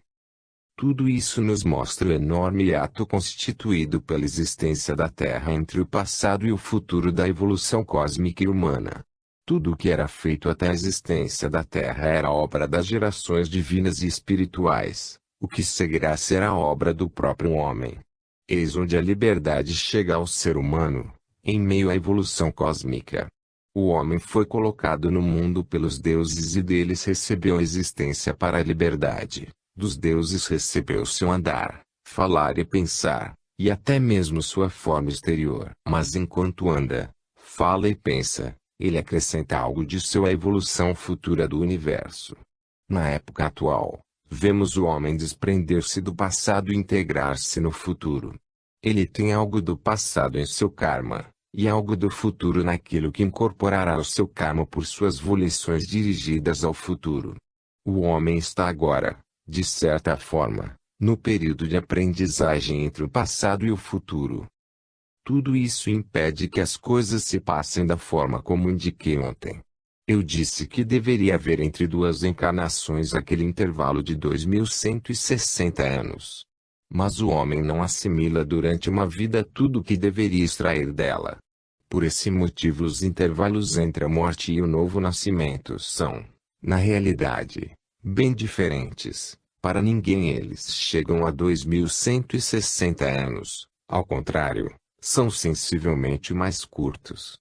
Tudo isso nos mostra o enorme ato constituído pela existência da Terra entre o passado e o futuro da evolução cósmica e humana. Tudo o que era feito até a existência da Terra era obra das gerações divinas e espirituais, o que seguirá será obra do próprio homem. Eis onde a liberdade chega ao ser humano, em meio à evolução cósmica. O homem foi colocado no mundo pelos deuses e deles recebeu a existência para a liberdade. Dos deuses recebeu seu andar, falar e pensar, e até mesmo sua forma exterior. Mas enquanto anda, fala e pensa, ele acrescenta algo de sua evolução futura do universo. Na época atual, vemos o homem desprender-se do passado e integrar-se no futuro. Ele tem algo do passado em seu karma, e algo do futuro naquilo que incorporará ao seu karma por suas volições dirigidas ao futuro. O homem está agora, de certa forma, no período de aprendizagem entre o passado e o futuro. Tudo isso impede que as coisas se passem da forma como indiquei ontem. Eu disse que deveria haver entre duas encarnações aquele intervalo de 2160 anos. Mas o homem não assimila durante uma vida tudo o que deveria extrair dela. Por esse motivo os intervalos entre a morte e o novo nascimento são, na realidade, bem diferentes. Para ninguém eles chegam a 2160 anos, ao contrário, são sensivelmente mais curtos.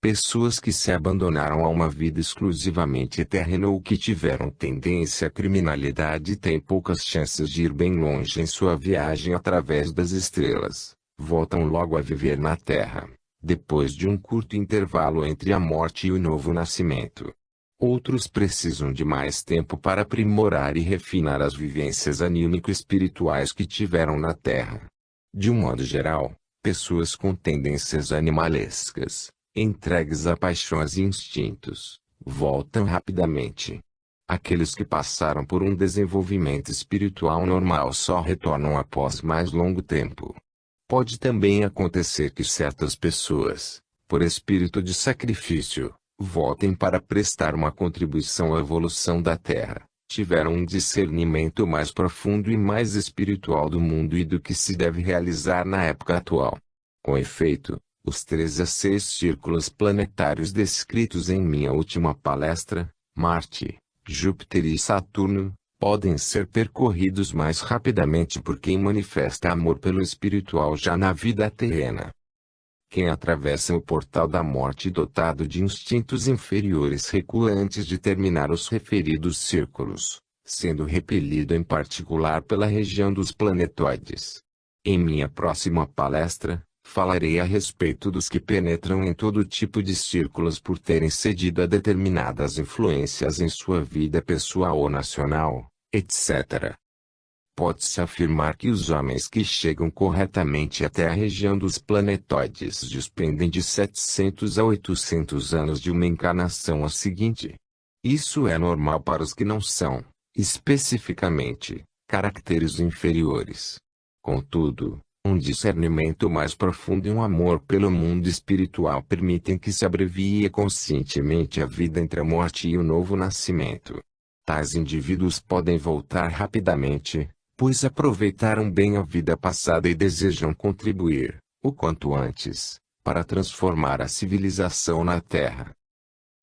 Pessoas que se abandonaram a uma vida exclusivamente terrena ou que tiveram tendência à criminalidade têm poucas chances de ir bem longe em sua viagem através das estrelas, voltam logo a viver na Terra, depois de um curto intervalo entre a morte e o novo nascimento. Outros precisam de mais tempo para aprimorar e refinar as vivências anímico-espirituais que tiveram na Terra. De um modo geral, pessoas com tendências animalescas, entregues a paixões e instintos, voltam rapidamente. Aqueles que passaram por um desenvolvimento espiritual normal só retornam após mais longo tempo. Pode também acontecer que certas pessoas, por espírito de sacrifício, voltem para prestar uma contribuição à evolução da Terra, tiveram um discernimento mais profundo e mais espiritual do mundo e do que se deve realizar na época atual. Com efeito, os 3 a 6 círculos planetários descritos em minha última palestra, Marte, Júpiter e Saturno, podem ser percorridos mais rapidamente por quem manifesta amor pelo espiritual já na vida terrena. Quem atravessa o portal da morte dotado de instintos inferiores recua antes de terminar os referidos círculos, sendo repelido em particular pela região dos planetoides. Em minha próxima palestra, falarei a respeito dos que penetram em todo tipo de círculos por terem cedido a determinadas influências em sua vida pessoal ou nacional, etc. Pode-se afirmar que os homens que chegam corretamente até a região dos planetoides despendem de 700 a 800 anos de uma encarnação à seguinte. Isso é normal para os que não são, especificamente, caracteres inferiores. Contudo, um discernimento mais profundo e um amor pelo mundo espiritual permitem que se abrevie conscientemente a vida entre a morte e o novo nascimento. Tais indivíduos podem voltar rapidamente, pois aproveitaram bem a vida passada e desejam contribuir, o quanto antes, para transformar a civilização na Terra.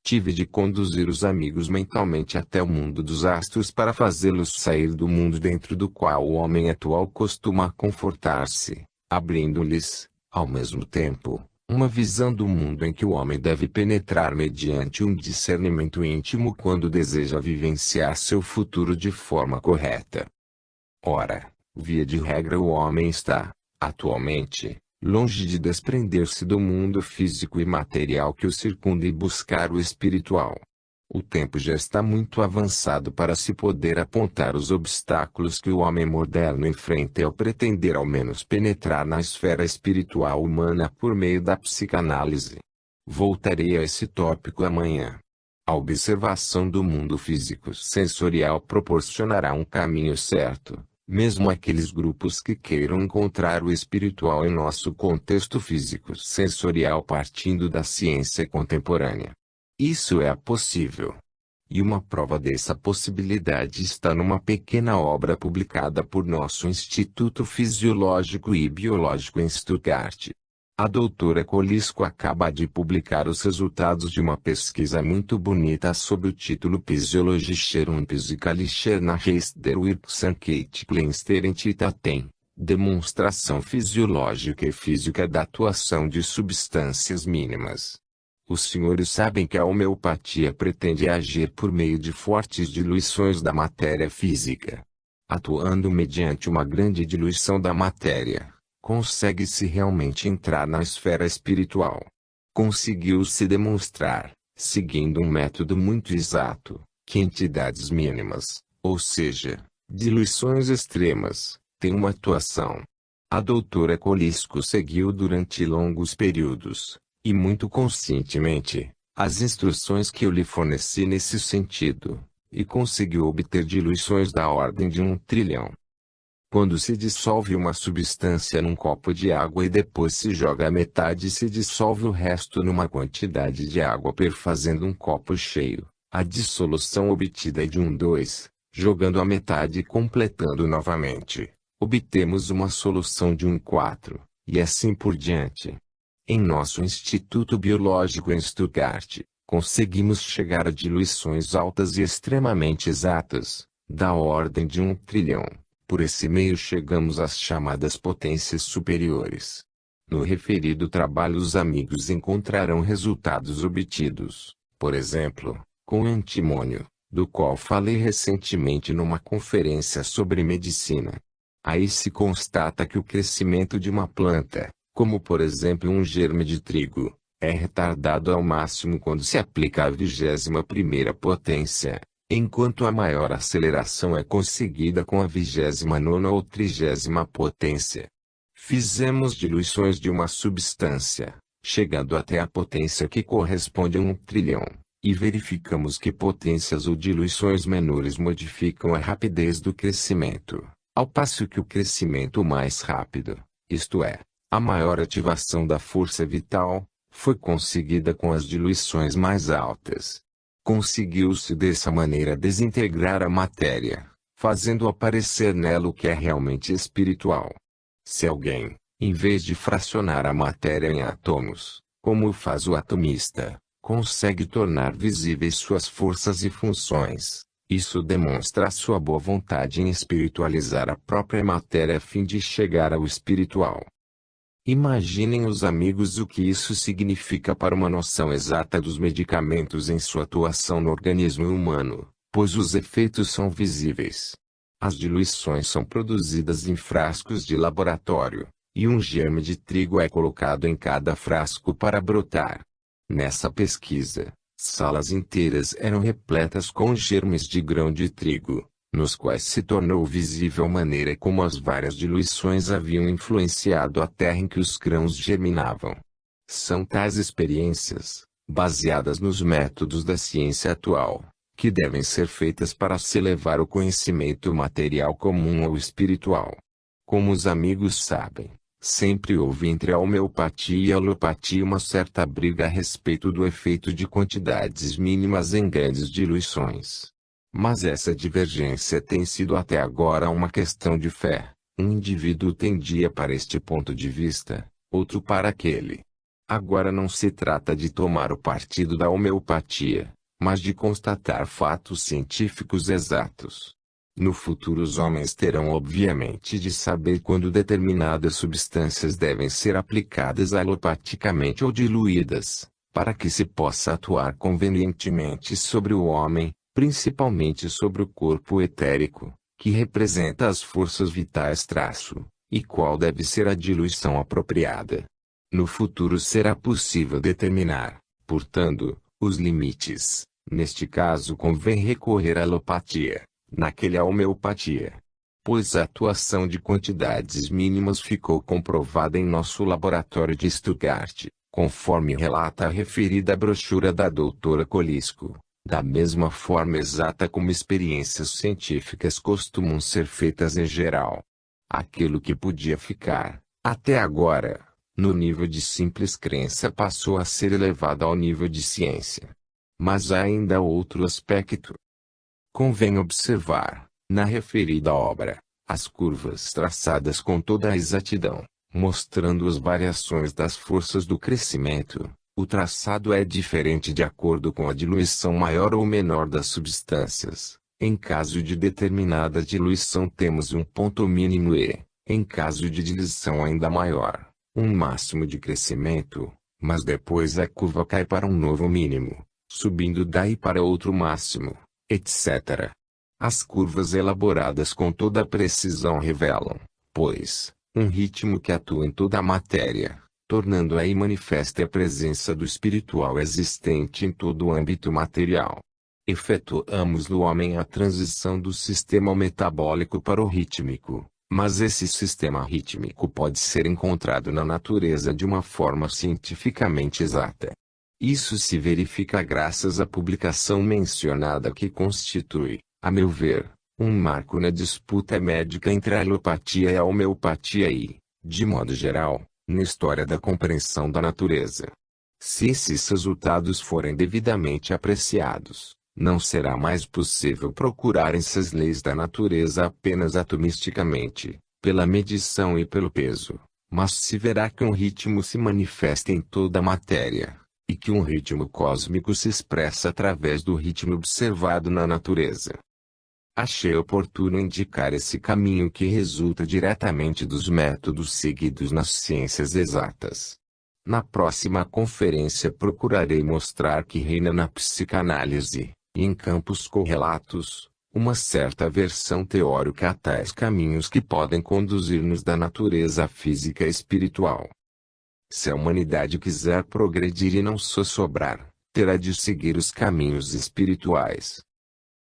Tive de conduzir os amigos mentalmente até o mundo dos astros para fazê-los sair do mundo dentro do qual o homem atual costuma confortar-se, abrindo-lhes, ao mesmo tempo, uma visão do mundo em que o homem deve penetrar mediante um discernimento íntimo quando deseja vivenciar seu futuro de forma correta. Ora, via de regra o homem está, atualmente, longe de desprender-se do mundo físico e material que o circunda e buscar o espiritual. O tempo já está muito avançado para se poder apontar os obstáculos que o homem moderno enfrenta ao pretender ao menos penetrar na esfera espiritual humana por meio da psicanálise. Voltarei a esse tópico amanhã. A observação do mundo físico sensorial proporcionará um caminho certo, mesmo aqueles grupos que queiram encontrar o espiritual em nosso contexto físico sensorial partindo da ciência contemporânea. Isso é possível. E uma prova dessa possibilidade está numa pequena obra publicada por nosso Instituto Fisiológico e Biológico em Stuttgart. A doutora Colisco acaba de publicar os resultados de uma pesquisa muito bonita sob o título Physiologische und Physikalische Nachweis der Wirksamkeit demonstração fisiológica e física da atuação de substâncias mínimas. Os senhores sabem que a homeopatia pretende agir por meio de fortes diluições da matéria física. Atuando mediante uma grande diluição da matéria, consegue-se realmente entrar na esfera espiritual. Conseguiu-se demonstrar, seguindo um método muito exato, que entidades mínimas, ou seja, diluições extremas, têm uma atuação. A doutora Colisco seguiu durante longos períodos, e muito conscientemente, as instruções que eu lhe forneci nesse sentido, e conseguiu obter diluições da ordem de 1 trilhão. Quando se dissolve uma substância num copo de água e depois se joga a metade e se dissolve o resto numa quantidade de água perfazendo um copo cheio, a dissolução obtida é de 1/2, jogando a metade e completando novamente, obtemos uma solução de 1/4, e assim por diante. Em nosso Instituto Biológico em Stuttgart, conseguimos chegar a diluições altas e extremamente exatas, da ordem de 1 trilhão. Por esse meio chegamos às chamadas potências superiores. No referido trabalho os amigos encontrarão resultados obtidos, por exemplo, com o antimônio, do qual falei recentemente numa conferência sobre medicina. Aí se constata que o crescimento de uma planta, como por exemplo um germe de trigo, é retardado ao máximo quando se aplica a 21ª potência, enquanto a maior aceleração é conseguida com a 29ª ou 30ª potência. Fizemos diluições de uma substância, chegando até a potência que corresponde a 1 trilhão, e verificamos que potências ou diluições menores modificam a rapidez do crescimento, ao passo que o crescimento mais rápido, isto é, a maior ativação da força vital, foi conseguida com as diluições mais altas. Conseguiu-se dessa maneira desintegrar a matéria, fazendo aparecer nela o que é realmente espiritual. Se alguém, em vez de fracionar a matéria em átomos, como faz o atomista, consegue tornar visíveis suas forças e funções, isso demonstra a sua boa vontade em espiritualizar a própria matéria a fim de chegar ao espiritual. Imaginem os amigos o que isso significa para uma noção exata dos medicamentos em sua atuação no organismo humano, pois os efeitos são visíveis. As diluições são produzidas em frascos de laboratório, e um germe de trigo é colocado em cada frasco para brotar. Nessa pesquisa, salas inteiras eram repletas com germes de grão de trigo, nos quais se tornou visível a maneira como as várias diluições haviam influenciado a terra em que os grãos germinavam. São tais experiências, baseadas nos métodos da ciência atual, que devem ser feitas para se elevar o conhecimento material comum ao espiritual. Como os amigos sabem, sempre houve entre a homeopatia e a alopatia uma certa briga a respeito do efeito de quantidades mínimas em grandes diluições. Mas essa divergência tem sido até agora uma questão de fé. Um indivíduo tendia para este ponto de vista, outro para aquele. Agora não se trata de tomar o partido da homeopatia, mas de constatar fatos científicos exatos. No futuro os homens terão obviamente de saber quando determinadas substâncias devem ser aplicadas alopaticamente ou diluídas, para que se possa atuar convenientemente sobre o homem, principalmente sobre o corpo etérico, que representa as forças vitais e qual deve ser a diluição apropriada. No futuro será possível determinar, portanto, os limites. Neste caso convém recorrer à alopatia, naquele à homeopatia. Pois a atuação de quantidades mínimas ficou comprovada em nosso laboratório de Stuttgart, conforme relata a referida brochura da doutora Colisco, da mesma forma exata como experiências científicas costumam ser feitas em geral. Aquilo que podia ficar, até agora, no nível de simples crença passou a ser elevado ao nível de ciência. Mas há ainda outro aspecto. Convém observar, na referida obra, as curvas traçadas com toda a exatidão, mostrando as variações das forças do crescimento. O traçado é diferente de acordo com a diluição maior ou menor das substâncias. Em caso de determinada diluição temos um ponto mínimo e, em caso de diluição ainda maior, um máximo de crescimento, mas depois a curva cai para um novo mínimo, subindo daí para outro máximo, etc. As curvas elaboradas com toda a precisão revelam, pois, um ritmo que atua em toda a matéria, tornando aí manifesta a presença do espiritual existente em todo o âmbito material. Efetuamos no homem a transição do sistema metabólico para o rítmico, mas esse sistema rítmico pode ser encontrado na natureza de uma forma cientificamente exata. Isso se verifica graças à publicação mencionada que constitui, a meu ver, um marco na disputa médica entre a alopatia e a homeopatia e, de modo geral, na história da compreensão da natureza. Se esses resultados forem devidamente apreciados, não será mais possível procurar essas leis da natureza apenas atomisticamente, pela medição e pelo peso, mas se verá que um ritmo se manifesta em toda a matéria, e que um ritmo cósmico se expressa através do ritmo observado na natureza. Achei oportuno indicar esse caminho que resulta diretamente dos métodos seguidos nas ciências exatas. Na próxima conferência procurarei mostrar que reina na psicanálise, e em campos correlatos, uma certa aversão teórica a tais caminhos que podem conduzir-nos da natureza física e espiritual. Se a humanidade quiser progredir e não sossobrar, terá de seguir os caminhos espirituais.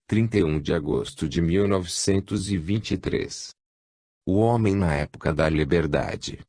31 de agosto de 1923. O homem na época da liberdade.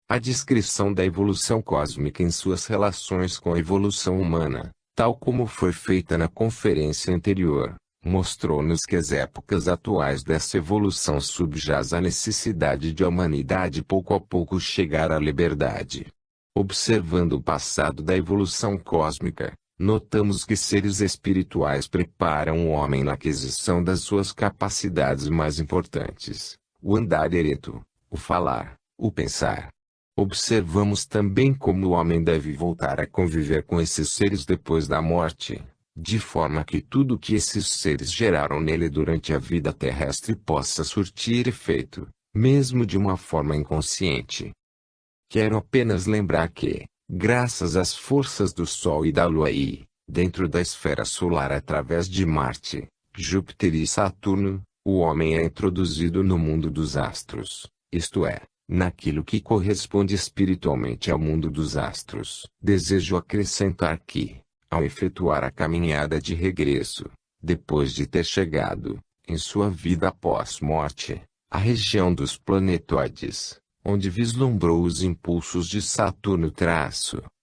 A descrição da evolução cósmica em suas relações com a evolução humana, tal como foi feita na conferência anterior, mostrou-nos que as épocas atuais dessa evolução subjaz a necessidade de a humanidade pouco a pouco chegar à liberdade. Observando o passado da evolução cósmica, notamos que seres espirituais preparam o homem na aquisição das suas capacidades mais importantes, o andar ereto, o falar, o pensar. Observamos também como o homem deve voltar a conviver com esses seres depois da morte, de forma que tudo que esses seres geraram nele durante a vida terrestre possa surtir efeito, mesmo de uma forma inconsciente. Quero apenas lembrar que, graças às forças do Sol e da Lua e, dentro da esfera solar através de Marte, Júpiter e Saturno, o homem é introduzido no mundo dos astros, isto é, naquilo que corresponde espiritualmente ao mundo dos astros. Desejo acrescentar que, ao efetuar a caminhada de regresso, depois de ter chegado, em sua vida após morte, a região dos planetoides, onde vislumbrou os impulsos de Saturno.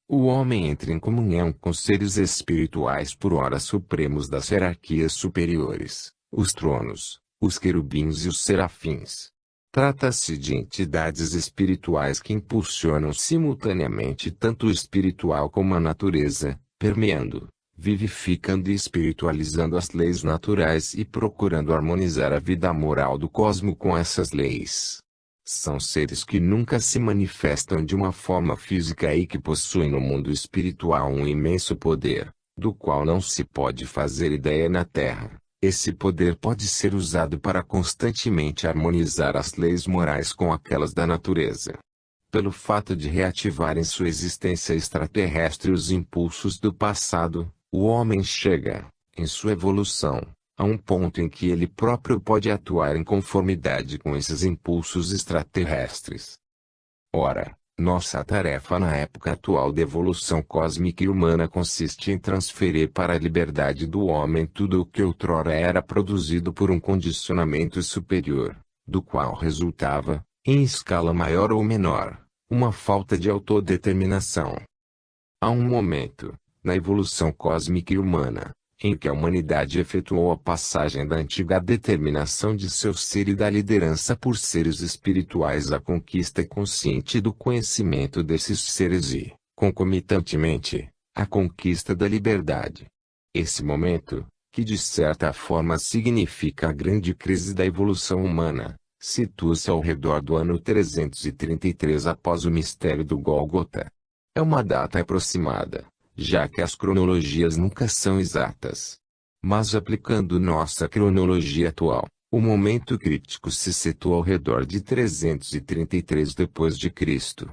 O homem entra em comunhão com seres espirituais por ora supremos das hierarquias superiores, os tronos, os querubins e os serafins. Trata-se de entidades espirituais que impulsionam simultaneamente tanto o espiritual como a natureza, permeando, vivificando e espiritualizando as leis naturais e procurando harmonizar a vida moral do cosmos com essas leis. São seres que nunca se manifestam de uma forma física e que possuem no mundo espiritual um imenso poder, do qual não se pode fazer ideia na Terra. Esse poder pode ser usado para constantemente harmonizar as leis morais com aquelas da natureza. Pelo fato de reativar em sua existência extraterrestre os impulsos do passado, o homem chega, em sua evolução, a um ponto em que ele próprio pode atuar em conformidade com esses impulsos extraterrestres. Ora, nossa tarefa na época atual da evolução cósmica e humana consiste em transferir para a liberdade do homem tudo o que outrora era produzido por um condicionamento superior, do qual resultava, em escala maior ou menor, uma falta de autodeterminação. Há um momento, na evolução cósmica e humana, em que a humanidade efetuou a passagem da antiga determinação de seu ser e da liderança por seres espirituais à conquista consciente do conhecimento desses seres e, concomitantemente, à conquista da liberdade. Esse momento, que de certa forma significa a grande crise da evolução humana, situa-se ao redor do ano 333 após o mistério do Gólgota. É uma data aproximada, já que as cronologias nunca são exatas. Mas aplicando nossa cronologia atual, o momento crítico se situa ao redor de 333 d.C.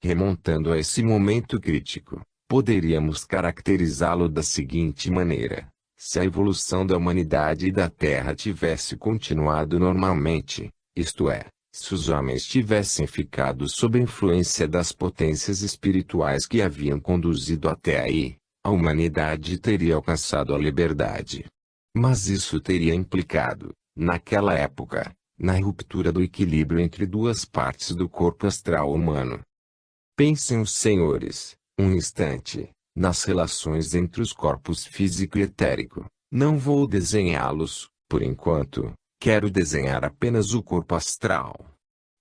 Remontando a esse momento crítico, poderíamos caracterizá-lo da seguinte maneira: se a evolução da humanidade e da Terra tivesse continuado normalmente, isto é, se os homens tivessem ficado sob a influência das potências espirituais que haviam conduzido até aí, a humanidade teria alcançado a liberdade. Mas isso teria implicado, naquela época, na ruptura do equilíbrio entre duas partes do corpo astral humano. Pensem os senhores, um instante, nas relações entre os corpos físico e etérico. Não vou desenhá-los, por enquanto. Quero desenhar apenas o corpo astral.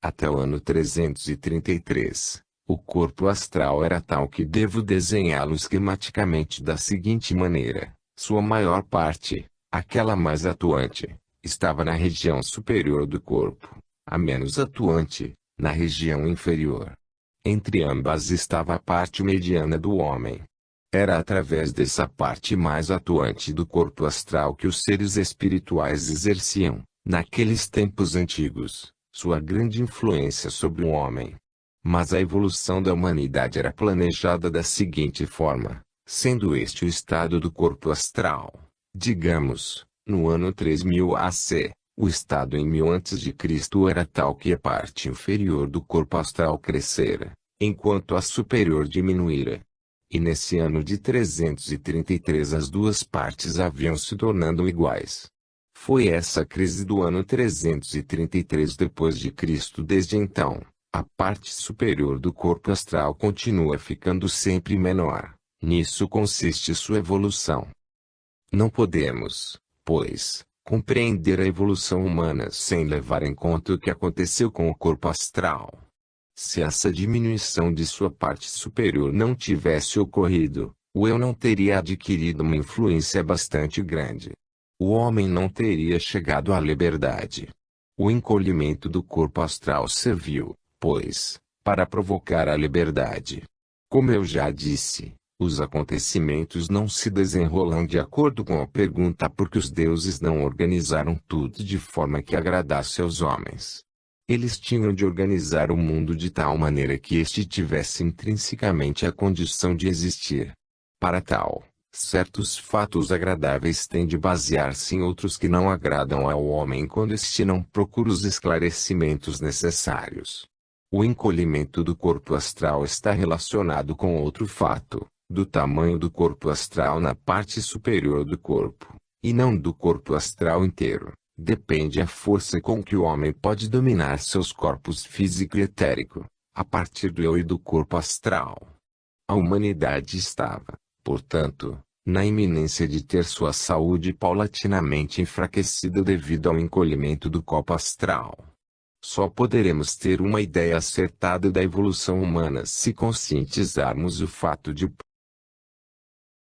Até o ano 333, o corpo astral era tal que devo desenhá-lo esquematicamente da seguinte maneira: sua maior parte, aquela mais atuante, estava na região superior do corpo, a menos atuante, na região inferior. Entre ambas estava a parte mediana do homem. Era através dessa parte mais atuante do corpo astral que os seres espirituais exerciam, naqueles tempos antigos, sua grande influência sobre o homem. Mas a evolução da humanidade era planejada da seguinte forma, sendo este o estado do corpo astral. Digamos, no ano 3000 AC, o estado em 1000 a.C. era tal que a parte inferior do corpo astral crescera, enquanto a superior diminuíra. E nesse ano de 333 as duas partes haviam se tornando iguais. Foi essa crise do ano 333 d.C. Desde então, a parte superior do corpo astral continua ficando sempre menor. Nisso consiste sua evolução. Não podemos, pois, compreender a evolução humana sem levar em conta o que aconteceu com o corpo astral. Se essa diminuição de sua parte superior não tivesse ocorrido, o eu não teria adquirido uma influência bastante grande. O homem não teria chegado à liberdade. O encolhimento do corpo astral serviu, pois, para provocar a liberdade. Como eu já disse, os acontecimentos não se desenrolam de acordo com a pergunta porque os deuses não organizaram tudo de forma que agradasse aos homens. Eles tinham de organizar o mundo de tal maneira que este tivesse intrinsecamente a condição de existir. Para tal, certos fatos agradáveis têm de basear-se em outros que não agradam ao homem quando este não procura os esclarecimentos necessários. O encolhimento do corpo astral está relacionado com outro fato, do tamanho do corpo astral na parte superior do corpo, e não do corpo astral inteiro. depende a força com que o homem pode dominar seus corpos físico e etérico, a partir do eu e do corpo astral. A humanidade estava, portanto, na iminência de ter sua saúde paulatinamente enfraquecida devido ao encolhimento do corpo astral. Só poderemos ter uma ideia acertada da evolução humana se conscientizarmos o fato de o